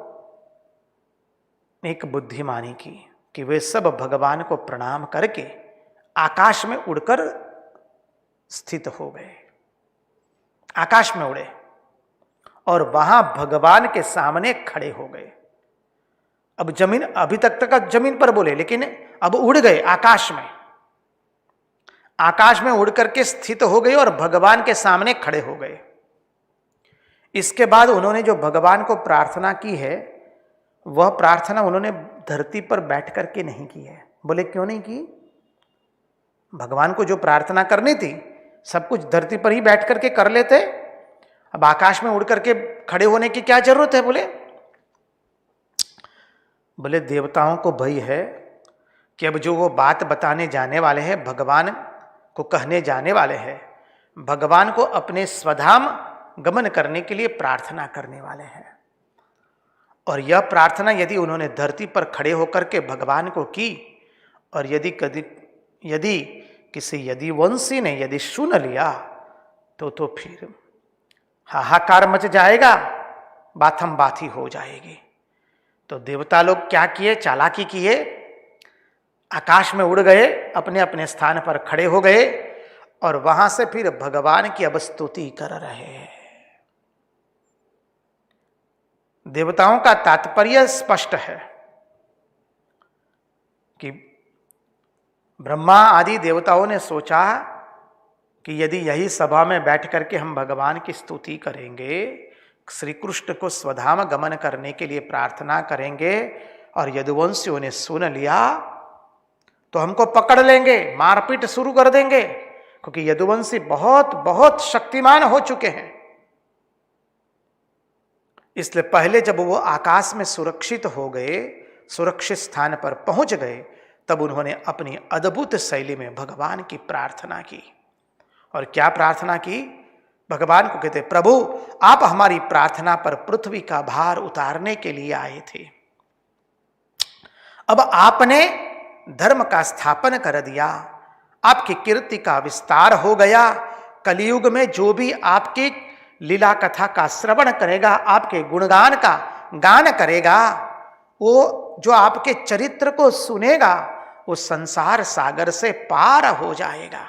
Speaker 1: एक बुद्धिमानी की कि वे सब भगवान को प्रणाम करके आकाश में उड़कर स्थित हो गए। आकाश में उड़े और वहां भगवान के सामने खड़े हो गए। अब जमीन, अभी तक जमीन पर बोले, लेकिन अब उड़ गए आकाश में। आकाश में उड़ करके स्थित हो गए और भगवान के सामने खड़े हो गए। इसके बाद उन्होंने जो भगवान को प्रार्थना की है, वह प्रार्थना उन्होंने धरती पर बैठ करके नहीं की है। बोले क्यों नहीं की? भगवान को जो प्रार्थना करनी थी सब कुछ धरती पर ही बैठ करके कर लेते, अब आकाश में उड़ करके खड़े होने की क्या जरूरत है? बोले देवताओं को भय है कि अब जो वो बात बताने जाने वाले हैं, भगवान को कहने जाने वाले हैं, भगवान को अपने स्वधाम गमन करने के लिए प्रार्थना करने वाले हैं। और यह प्रार्थना यदि उन्होंने धरती पर खड़े होकर के भगवान को की और यदि किसी यदिवंशी ने यदि सुन लिया तो फिर हाहाकार मच जाएगा, बाथम बाथी हो जाएगी। तो देवता लोग क्या किए, चालाकी किए, आकाश में उड़ गए, अपने अपने स्थान पर खड़े हो गए और वहां से फिर भगवान की अब स्तुति कर रहे हैं। देवताओं का तात्पर्य स्पष्ट है कि ब्रह्मा आदि देवताओं ने सोचा कि यदि यही सभा में बैठ करके हम भगवान की स्तुति करेंगे, श्री कृष्ण को स्वधाम गमन करने के लिए प्रार्थना करेंगे और यदुवंशियों ने सुन लिया तो हमको पकड़ लेंगे, मारपीट शुरू कर देंगे, क्योंकि यदुवंशी बहुत बहुत शक्तिमान हो चुके हैं। इसलिए पहले जब वो आकाश में सुरक्षित हो गए, सुरक्षित स्थान पर पहुंच गए, तब उन्होंने अपनी अद्भुत शैली में भगवान की प्रार्थना की। और क्या प्रार्थना की? भगवान को कहते, प्रभु आप हमारी प्रार्थना पर पृथ्वी का भार उतारने के लिए आए थे, अब आपने धर्म का स्थापन कर दिया, आपकी कीर्ति का विस्तार हो गया। कलियुग में जो भी आपकी लीला कथा का श्रवण करेगा, आपके गुणगान का गान करेगा, वो जो आपके चरित्र को सुनेगा वो संसार सागर से पार हो जाएगा।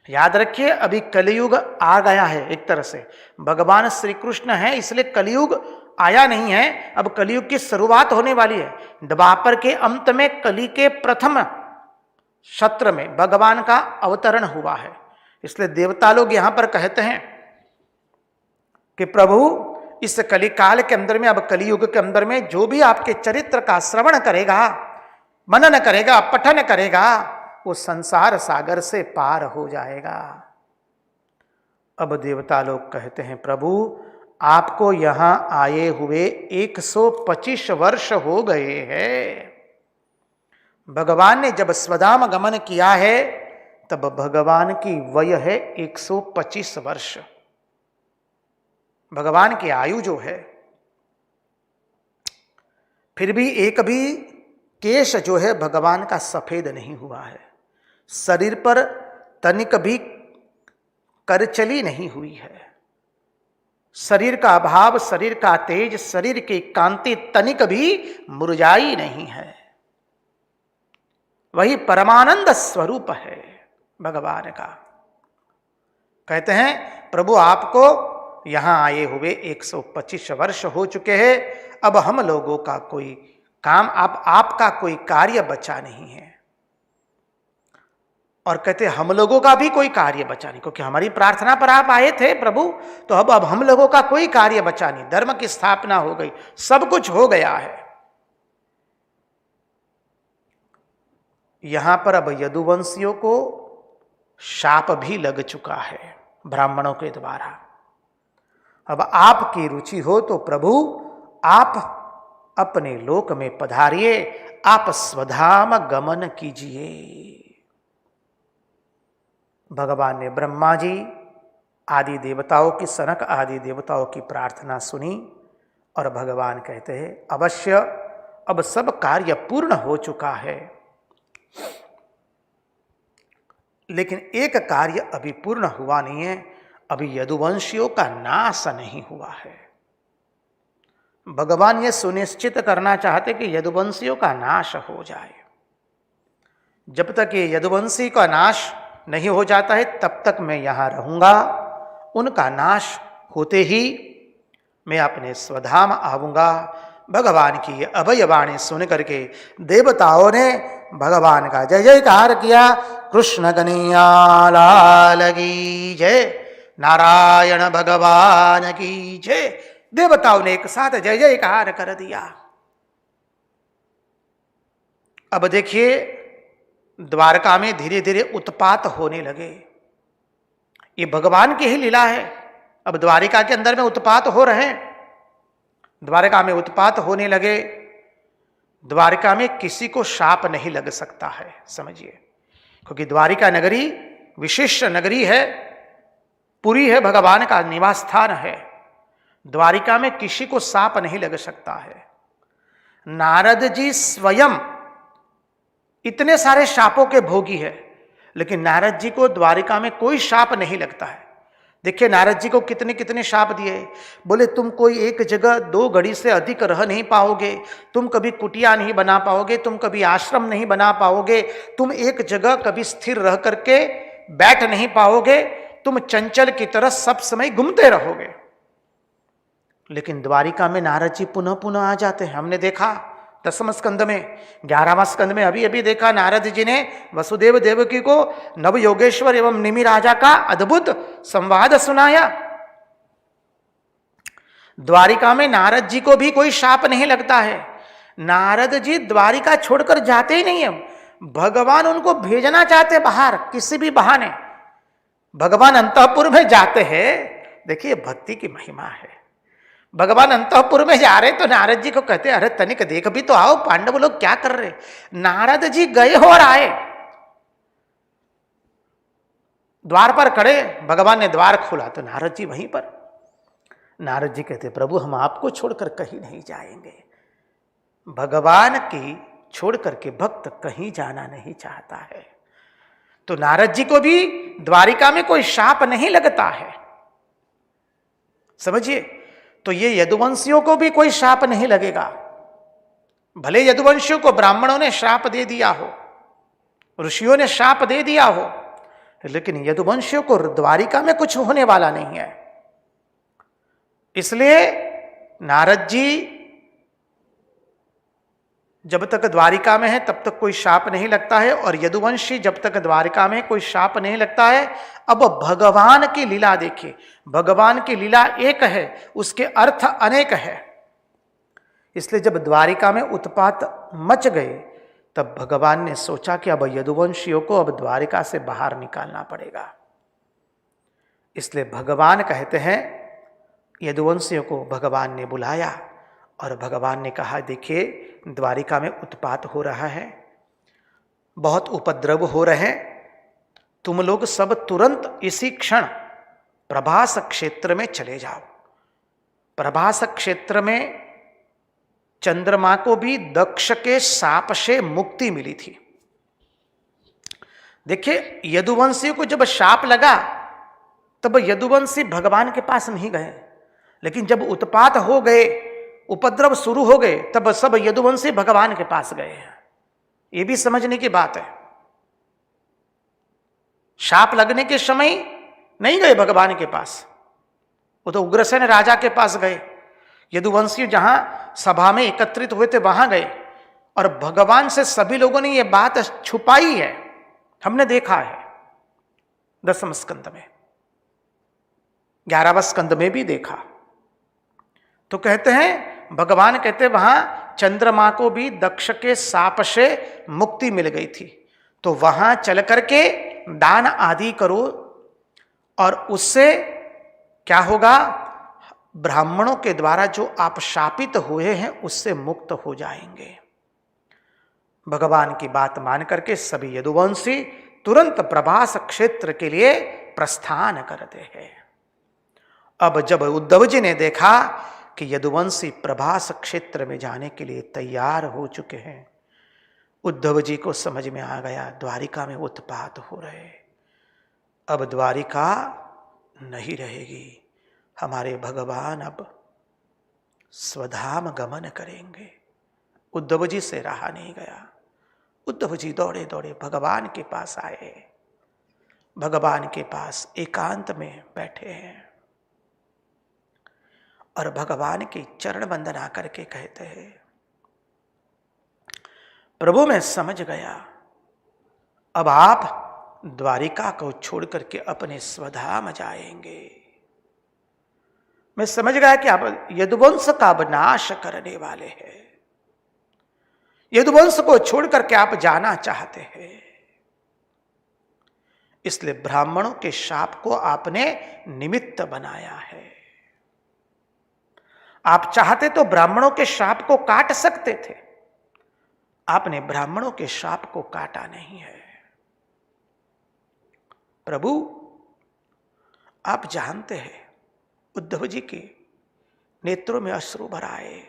Speaker 1: याद रखिए, अभी कलियुग आ गया है। एक तरह से भगवान श्री कृष्ण है इसलिए कलियुग आया नहीं है, अब कलियुग की शुरुआत होने वाली है। द्वापर के अंत में कली के प्रथम सत्र में भगवान का अवतरण हुआ है। इसलिए देवता लोग यहां पर कहते हैं कि प्रभु इस कलिकाल के अंदर में, अब कलियुग के अंदर में जो भी आपके चरित्र का श्रवण करेगा, मनन करेगा, पठन करेगा, वो संसार सागर से पार हो जाएगा। अब देवता लोग कहते हैं, प्रभु आपको यहां आए हुए 125 वर्ष हो गए हैं। भगवान ने जब स्वधाम गमन किया है तब भगवान की वय है 125 वर्ष। भगवान की आयु जो है, फिर भी एक भी केश जो है भगवान का सफेद नहीं हुआ है, शरीर पर तनिक भी करचली नहीं हुई है, शरीर का भाव, शरीर का तेज, शरीर की कांति तनिक भी मुरझाई नहीं है। वही परमानंद स्वरूप है भगवान का। कहते हैं प्रभु आपको यहां आए हुए 125 वर्ष हो चुके हैं, अब हम लोगों का कोई काम, आपका कोई कार्य बचा नहीं है। और कहते हम लोगों का भी कोई कार्य बचा नहीं, क्योंकि हमारी प्रार्थना पर आप आए थे प्रभु, तो अब हम लोगों का कोई कार्य बचा नहीं। धर्म की स्थापना हो गई, सब कुछ हो गया है। यहां पर अब यदुवंशियों को शाप भी लग चुका है ब्राह्मणों के द्वारा। अब आपकी रुचि हो तो प्रभु आप अपने लोक में पधारिए, आप स्वधाम गमन कीजिए। भगवान ने ब्रह्मा जी आदि देवताओं की, सनक आदि देवताओं की प्रार्थना सुनी और भगवान कहते हैं अवश्य अब सब कार्य पूर्ण हो चुका है, लेकिन एक कार्य अभी पूर्ण हुआ नहीं है, अभी यदुवंशियों का नाश नहीं हुआ है। भगवान ये सुनिश्चित करना चाहते कि यदुवंशियों का नाश हो जाए। जब तक ये यदुवंशी का नाश नहीं हो जाता है तब तक मैं यहां रहूंगा। उनका नाश होते ही मैं अपने स्वधाम आऊंगा। भगवान की ये अभयवाणी सुन करके देवताओं ने भगवान का जय जयकार किया। कृष्ण कन्हैया लाल की जय, नारायण भगवान की जय। देवताओं ने एक साथ जय जयकार कर दिया। अब देखिए द्वारका में धीरे धीरे उत्पात होने लगे। ये भगवान की ही लीला है। अब द्वारिका के अंदर में उत्पात हो रहे हैं, द्वारका में उत्पात होने लगे। द्वारिका में किसी को शाप नहीं लग सकता है, समझिए, क्योंकि द्वारिका नगरी विशिष्ट नगरी है, पुरी है, भगवान का निवास स्थान है। द्वारिका में किसी को शाप नहीं लग सकता है। नारद जी स्वयं इतने सारे शापों के भोगी है, लेकिन नारद जी को द्वारिका में कोई शाप नहीं लगता है। देखिए नारद जी को कितने कितने शाप दिए। बोले तुम कोई एक जगह 2 घड़ी से अधिक रह नहीं पाओगे, तुम कभी कुटिया नहीं बना पाओगे, तुम कभी आश्रम नहीं बना पाओगे, तुम एक जगह कभी स्थिर रह करके बैठ नहीं पाओगे, तुम चंचल की तरह सब समय घूमते रहोगे। लेकिन द्वारिका में नारद जी पुनः पुनः आ जाते हैं। हमने देखा 10वें स्कंद में, 11वां स्कंद में अभी अभी देखा नारद जी ने वसुदेव देवकी को नव योगेश्वर एवं निमि राजा का अद्भुत संवाद सुनाया। द्वारिका में नारद जी को भी कोई शाप नहीं लगता है। नारद जी द्वारिका छोड़कर जाते ही नहीं है, भगवान उनको भेजना चाहते बाहर किसी भी बहाने। भगवान अंतःपुर में जाते हैं, देखिए भक्ति की महिमा है। भगवान अंतःपुर में जा रहे तो नारद जी को कहते अरे तनिक देख भी तो आओ, पांडव लोग क्या कर रहे। नारद जी गए और आए, द्वार पर खड़े, भगवान ने द्वार खोला तो नारद जी वहीं पर। नारद जी कहते प्रभु हम आपको छोड़कर कहीं नहीं जाएंगे। भगवान की छोड़ करके भक्त कहीं जाना नहीं चाहता है। तो नारद जी को भी द्वारिका में कोई शाप नहीं लगता है, समझिए। तो ये यदुवंशियों को भी कोई शाप नहीं लगेगा। भले यदुवंशियों को ब्राह्मणों ने श्राप दे दिया हो, ऋषियों ने शाप दे दिया हो, लेकिन यदुवंशियों को द्वारिका में कुछ होने वाला नहीं है। इसलिए नारद जी जब तक द्वारिका में है तब तक कोई शाप नहीं लगता है, और यदुवंशी जब तक द्वारिका में कोई शाप नहीं लगता है। अब भगवान की लीला देखिए, भगवान की लीला एक है, उसके अर्थ अनेक है। इसलिए जब द्वारिका में उत्पात मच गए तब भगवान ने सोचा कि अब यदुवंशियों को अब द्वारिका से बाहर निकालना पड़ेगा। इसलिए भगवान कहते हैं यदुवंशियों को भगवान ने बुलाया और भगवान ने कहा देखिए द्वारिका में उत्पात हो रहा है, बहुत उपद्रव हो रहे हैं, तुम लोग सब तुरंत इसी क्षण प्रभास क्षेत्र में चले जाओ। प्रभास क्षेत्र में चंद्रमा को भी दक्ष के शाप से मुक्ति मिली थी। देखिए यदुवंशियों को जब शाप लगा तब यदुवंशी भगवान के पास नहीं गए, लेकिन जब उत्पात हो गए, उपद्रव शुरू हो गए, तब सब यदुवंशी भगवान के पास गए। ये भी समझने की बात है। शाप लगने के समय नहीं गए भगवान के पास, वो तो उग्रसेन राजा के पास गए। यदुवंशी जहां सभा में एकत्रित हुए थे वहां गए, और भगवान से सभी लोगों ने यह बात छुपाई है, हमने देखा है 10वें स्कंद में, 11वें स्कंद में भी देखा। तो कहते हैं भगवान कहते वहां चंद्रमा को भी दक्ष के शाप से मुक्ति मिल गई थी, तो वहां चल करके दान आदि करो, और उससे क्या होगा, ब्राह्मणों के द्वारा जो आप शापित हुए हैं उससे मुक्त हो जाएंगे। भगवान की बात मान करके सभी यदुवंशी तुरंत प्रभास क्षेत्र के लिए प्रस्थान करते हैं। अब जब उद्धव जी ने देखा कि यदुवंशी प्रभास क्षेत्र में जाने के लिए तैयार हो चुके हैं, उद्धव जी को समझ में आ गया द्वारिका में उत्पात हो रहे, अब द्वारिका नहीं रहेगी, हमारे भगवान अब स्वधाम गमन करेंगे। उद्धव जी से रहा नहीं गया, उद्धव जी दौड़े दौड़े भगवान के पास आए, भगवान के पास एकांत में बैठे हैं और भगवान की चरण वंदना करके कहते हैं प्रभु मैं समझ गया, अब आप द्वारिका को छोड़ करके अपने स्वधाम जाएंगे। मैं समझ गया कि आप यदुवंश का विनाश करने वाले हैं, यदुवंश को छोड़ करके आप जाना चाहते हैं, इसलिए ब्राह्मणों के शाप को आपने निमित्त बनाया है। आप चाहते तो ब्राह्मणों के शाप को काट सकते थे, आपने ब्राह्मणों के शाप को काटा नहीं है। प्रभु आप जानते हैं उद्धव जी के नेत्रों में अश्रु भर आए,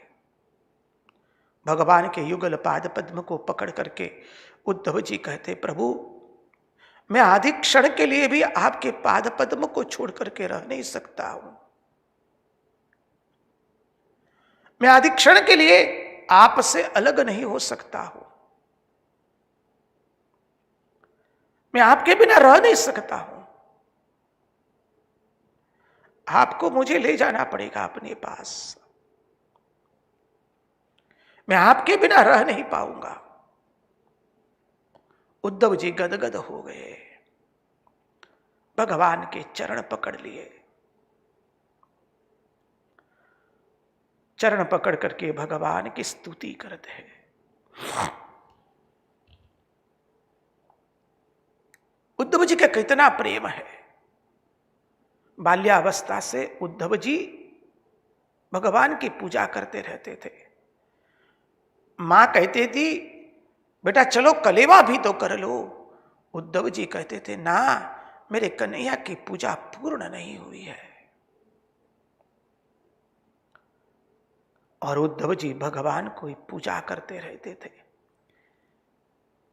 Speaker 1: भगवान के युगल पाद पद्म को पकड़ करके उद्धव जी कहते प्रभु मैं आधि क्षण के लिए भी आपके पाद पद्म को छोड़ करके रह नहीं सकता हूं, मैं आधि क्षण के लिए आपसे अलग नहीं हो सकता हूं, मैं आपके बिना रह नहीं सकता हूं, आपको मुझे ले जाना पड़ेगा अपने पास। मैं आपके बिना रह नहीं पाऊंगा। उद्धव जी गदगद हो गए, भगवान के चरण पकड़ लिए। चरण पकड़ करके भगवान की स्तुति करते हैं। उद्धव जी का कितना प्रेम है। बाल्यावस्था से उद्धव जी भगवान की पूजा करते रहते थे। मां कहती थी बेटा चलो कलेवा भी तो कर लो। उद्धव जी कहते थे ना, मेरे कन्हैया की पूजा पूर्ण नहीं हुई है। और उद्धव जी भगवान को पूजा करते रहते थे।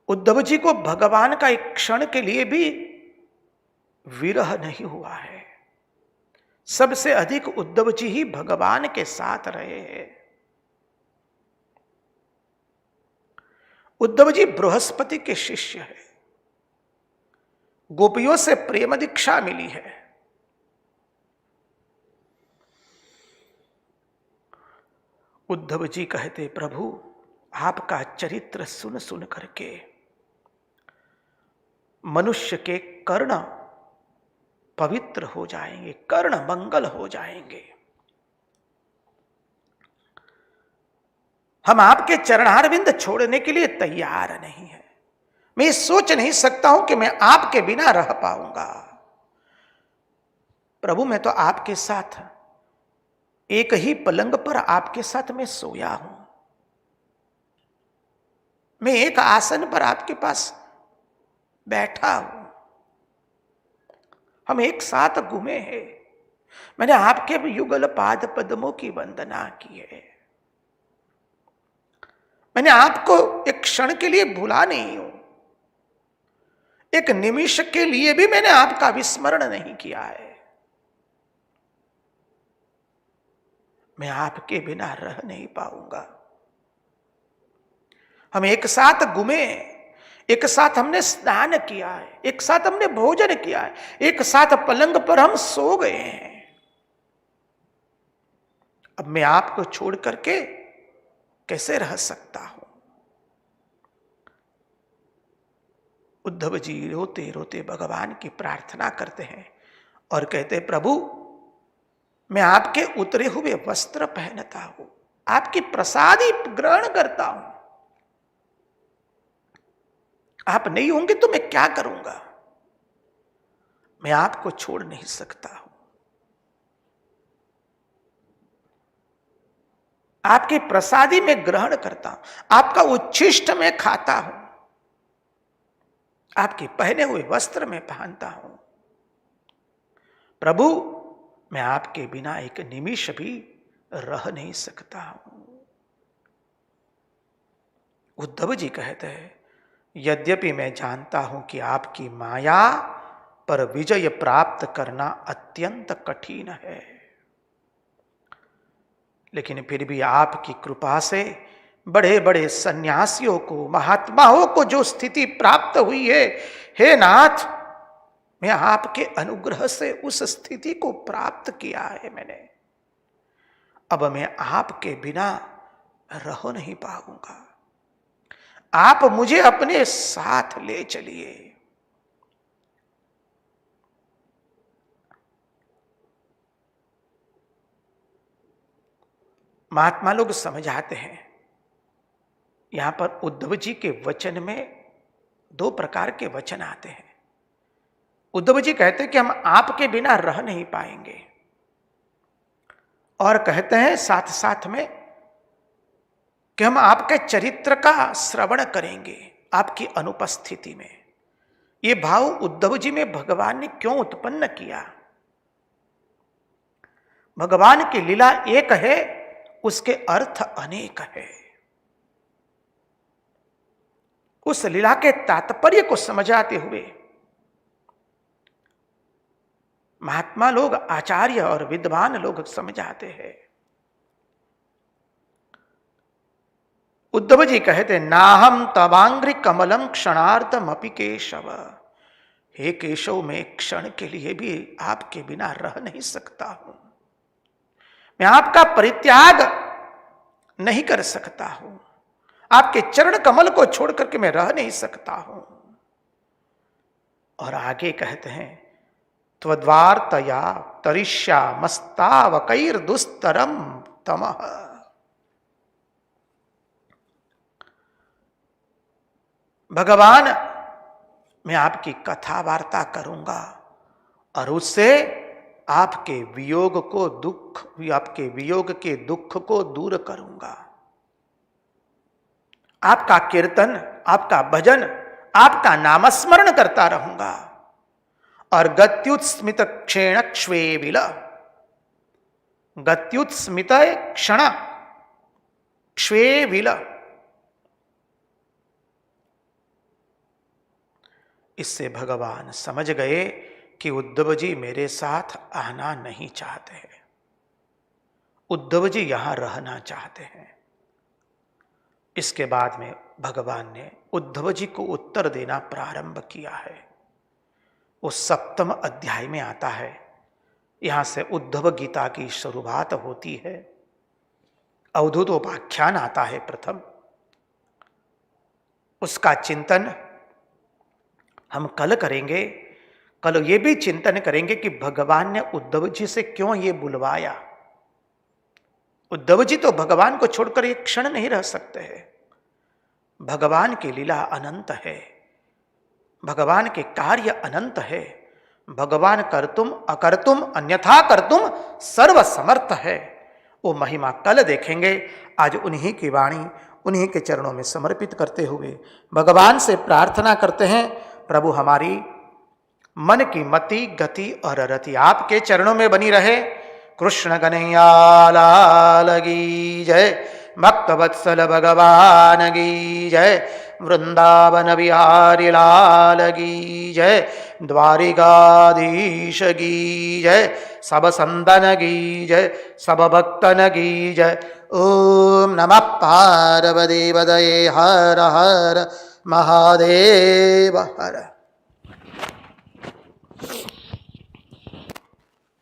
Speaker 1: उद्धव जी को भगवान का एक क्षण के लिए भी विरह नहीं हुआ है। सबसे अधिक उद्धव जी ही भगवान के साथ रहे हैं। उद्धव जी बृहस्पति के शिष्य है। गोपियों से प्रेम दीक्षा मिली है। उद्धव जी कहते प्रभु आपका चरित्र सुन सुन करके मनुष्य के कर्ण पवित्र हो जाएंगे, कर्ण मंगल हो जाएंगे। हम आपके चरणारविंद छोड़ने के लिए तैयार नहीं है। मैं ये सोच नहीं सकता हूं कि मैं आपके बिना रह पाऊंगा। प्रभु मैं तो आपके साथ एक ही पलंग पर आपके साथ मैं सोया हूं। मैं एक आसन पर आपके पास बैठा हूं। हम एक साथ घूमे हैं। मैंने आपके युगल पाद पद्मों की वंदना की है। मैंने आपको एक क्षण के लिए भूला नहीं हूं। एक निमिष के लिए भी मैंने आपका विस्मरण नहीं किया है। मैं आपके बिना रह नहीं पाऊंगा। हम एक साथ घूमे, एक साथ हमने स्नान किया है, एक साथ हमने भोजन किया है, एक साथ पलंग पर हम सो गए हैं। अब मैं आपको छोड़ करके कैसे रह सकता हूं? उद्धव जी रोते रोते भगवान की प्रार्थना करते हैं और कहते हैं प्रभु मैं आपके उतरे हुए वस्त्र पहनता हूं, आपकी प्रसादी ग्रहण करता हूं। आप नहीं होंगे तो मैं क्या करूंगा? मैं आपको छोड़ नहीं सकता हूं। आपकी प्रसादी में ग्रहण करता हूं, आपका उच्छिष्ट में खाता हूं, आपके पहने हुए वस्त्र में पहनता हूं। प्रभु मैं आपके बिना एक निमिष भी रह नहीं सकता हूं। उद्धव जी कहते हैं यद्यपि मैं जानता हूं कि आपकी माया पर विजय प्राप्त करना अत्यंत कठिन है, लेकिन फिर भी आपकी कृपा से बड़े बड़े सन्यासियों को, महात्माओं को जो स्थिति प्राप्त हुई है, हे नाथ मैं आपके अनुग्रह से उस स्थिति को प्राप्त किया है मैंने। अब मैं आपके बिना रह नहीं पाऊंगा। आप मुझे अपने साथ ले चलिए। महात्मा लोग समझाते हैं, यहां पर उद्धव जी के वचन में दो प्रकार के वचन आते हैं। उद्धव जी कहते हैं कि हम आपके बिना रह नहीं पाएंगे, और कहते हैं साथ साथ में कि हम आपके चरित्र का श्रवण करेंगे आपकी अनुपस्थिति में। ये भाव उद्धव जी में भगवान ने क्यों उत्पन्न किया? भगवान की लीला एक है, उसके अर्थ अनेक है। उस लीला के तात्पर्य को समझाते हुए महात्मा लोग, आचार्य और विद्वान लोग समझाते हैं। उद्धव जी कहते नाहम तवांग्रि कमलम क्षणार्धम अपि केशव। हे केशव मैं क्षण के लिए भी आपके बिना रह नहीं सकता हूं। मैं आपका परित्याग नहीं कर सकता हूं, आपके चरण कमल को छोड़ करके मैं रह नहीं सकता हूं। और आगे कहते हैं त्वद्वार्तया तरिष्यामस्तावकैर दुस्तरम तमः। भगवान, मैं आपकी कथा वार्ता करूंगा और उससे आपके वियोग के दुख को दूर करूंगा। आपका कीर्तन, आपका भजन, आपका नामस्मरण करता रहूंगा। और गत्युत्स्मित क्षेण क्ष्वे विल, गत्युत्स्मित क्षण क्ष्वे विल, इससे भगवान समझ गए कि उद्धव जी मेरे साथ आना नहीं चाहते हैं, उद्धव जी यहां रहना चाहते हैं। इसके बाद में भगवान ने उद्धव जी को उत्तर देना प्रारंभ किया है। वो 7वें अध्याय में आता है। यहां से उद्धव गीता की शुरुआत होती है। अवधूतोपाख्यान आता है प्रथम, उसका चिंतन हम कल करेंगे। कल ये भी चिंतन करेंगे कि भगवान ने उद्धव जी से क्यों ये बुलवाया। उद्धव जी तो भगवान को छोड़कर एक क्षण नहीं रह सकते हैं। भगवान की लीला अनंत है, भगवान के कार्य अनंत है। भगवान कर्तुम अकर्तुम अन्यथा कर्तुम सर्व समर्थ है। वो महिमा कल देखेंगे। आज उन्हीं की वाणी उन्हीं के चरणों में समर्पित करते हुए भगवान से प्रार्थना करते हैं, प्रभु हमारी मन की मति गति और रति आपके चरणों में बनी रहे। कृष्ण कन्हैया लाल की जय, भक्त वत्सल भगवान की जय, वृंदावन बिहारी लाल की जय, द्वारिकाधीश की जय, सब संतन की जय, सब भक्तन की जय। ओम नमः पार्वती पतये हर हर महादेव हर।